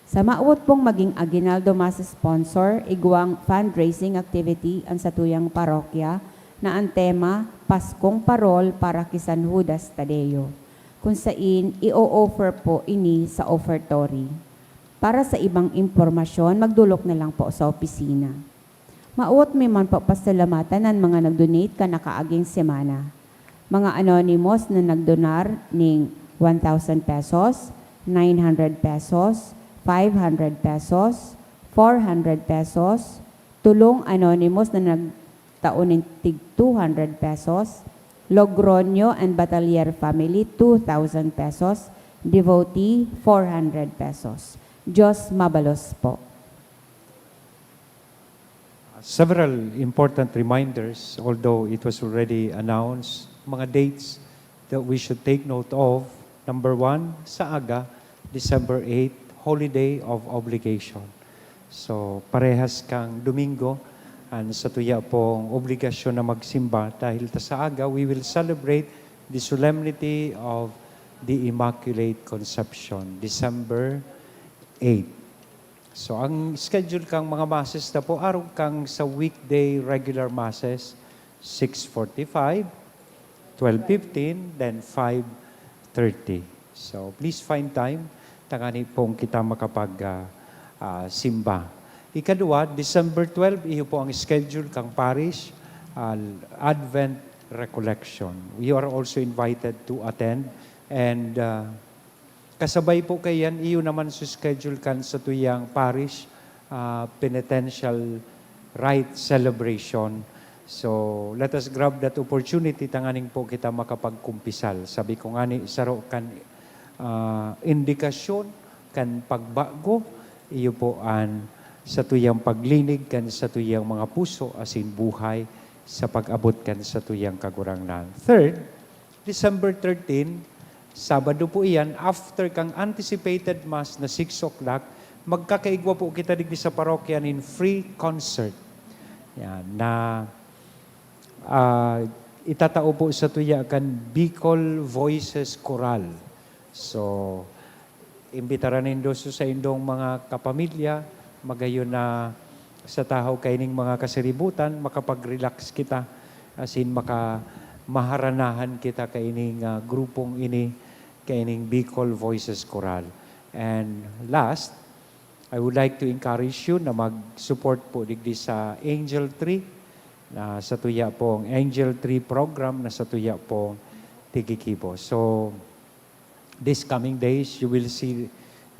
Sa maawot pong maging Aguinaldo Mass sponsor, igwang fundraising activity ang satuyang parokya na ang tema, Paskong Parol para kay San Judas Tadeo, kung sain i-offer po ini sa offertory. Para sa ibang impormasyon, magdulok na lang po sa opisina. Maawot may man po pasalamatan ng mga nagdonate ka nakaaging semana. Mga anonymous na nagdonar ning 1,000 pesos, 900 pesos, 500 pesos, 400 pesos, Tulong Anonymous na nagtaon ng tig 200 pesos, Logronyo and Batalier Family 2,000 pesos, Devotee 400 pesos. Diyos mabalos po. Several important reminders, although it was already announced, mga dates that we should take note of. Number 1, sa aga, December 8, holiday of obligation. So, parehas kang Domingo, and sa tuya pong obligasyon na magsimba dahil sa aga, we will celebrate the solemnity of the Immaculate Conception, December 8. So, ang schedule kang mga masses na po, araw kang sa weekday regular masses, 6:45, 12:15, then 5:30. So, please find time, tangani pong kita simba. Ikadua, December 12, iyo po ang schedule kang parish, Advent Recollection. We are also invited to attend, and kasabay po kayan, iyo naman sa schedule kan sa tuyang parish, penitential rite celebration. So, let us grab that opportunity, tanganing po kita makapagkumpisal. Sabi ko nga ni, saro kan indikasyon, kan pagbago, iyo po an sa tuyang paglinig kan sa tuyang mga puso asin buhay sa pag-abot kan sa tuyang kagurangnan. Third, December 13, Sabado po iyan, after kang anticipated mass na 6 o'clock, magkakaigwa po kita digdi sa parokya in free concert. Yan, na itatao po sa tuya kan Bicol Voices Choral. So, imbitaran nindo sa indong mga kapamilya, magayon na sa tahaw kaining mga kasiributan, makapag-relax kita, asin maharanahan kita kaining grupong ini, kaining Bicol Voices Choral. And last, I would like to encourage you na mag-support po digdi sa Angel Tree, na sa tuya pong Angel Tree program na sa tuya pong Tigikibo. So, this coming days, you will see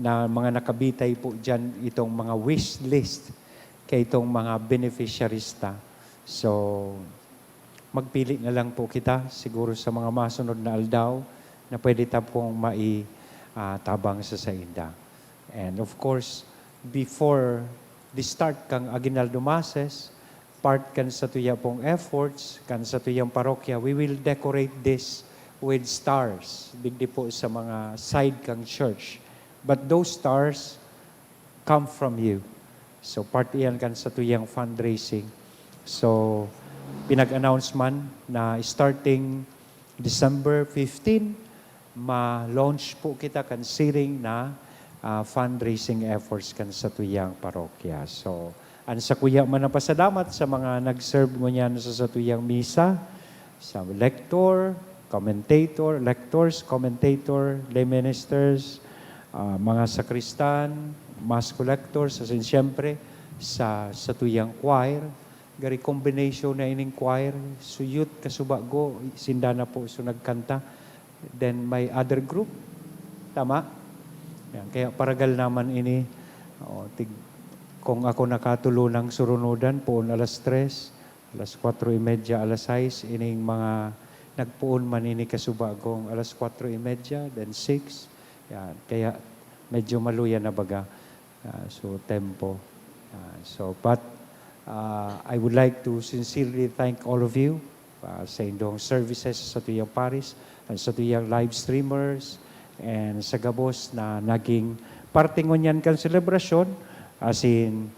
na mga nakabitay po dyan itong mga wish list kay itong mga beneficiarista. So, magpili na lang po kita siguro sa mga masunod na aldaw na pwede ta pong tabang sa sainda. And of course, before the start kang Aguinaldo Masses, part kan sa tuya pong efforts, kan sa tuyang parokya, we will decorate this with stars, digdi po sa mga side kang church. But those stars come from you. So, part iyan kan sa tuyang fundraising. So, pinag-announce man na starting December 15, ma-launch po kita kan siring na fundraising efforts kan sa tuyang parokya. So, sa kuya man na pasalamat sa mga nag-serve mo niyan sa tuyang misa, sa lectors, commentator, lay ministers, mga sakristan, mass collectors, asin siyempre sa tuyang choir, gari combination na ining choir, suyut kasubago, sindana po so nagkanta, then may other group, tama? Yan, kaya paragal naman ini, kung ako nakatulunang surunudan, poon alas 3, alas 4:30, alas 6, ining mga nagpuon man ini kasubagong alas 4:30, then 6, yan, kaya medyo maluya na baga. So, tempo. But I would like to sincerely thank all of you sa indong services sa tuyang paris, and sa tuyang live streamers, and sa gabos na naging parte ngunyan kan selebrasyon, asin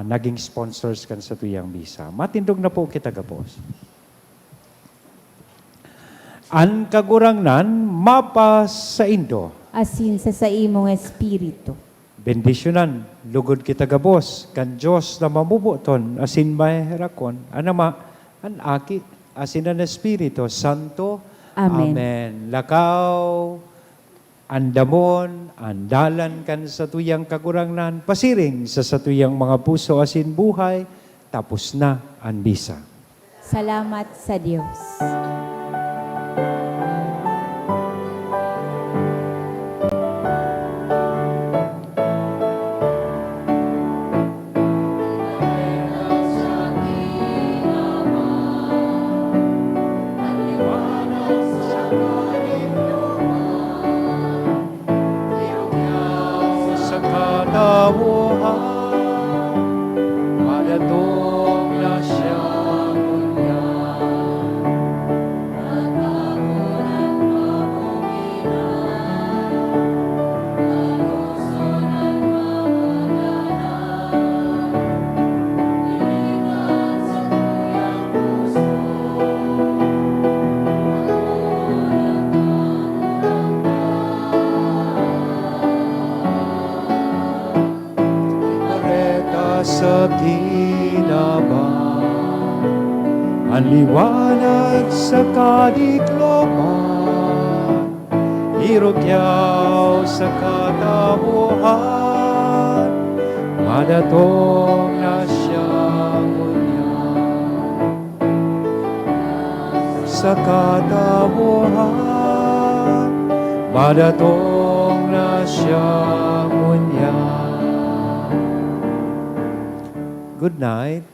naging sponsors kan sa tuyang misa. Matindog na po kita gabos. An kagurangnan, mapa sa Indo. Asin sa imong espiritu. Bendisyonan, lugod kita gabos, kan Diyos na mamubuton, asin maherakon, anama, an aki, asin an Espiritu Santo. Amen. Amen. Lakaw, andamon, andalan kan sa tuyang kagurangnan, pasiring sa tuyang mga puso asin buhay, tapos na ang misa. Salamat sa Diyos. kakinabang, ang liwanag sa kadikloban, irokyaw sa katabuhan, madatong na siyang unyan. Sa katabuhan, madatong na siyang unyan. Good night.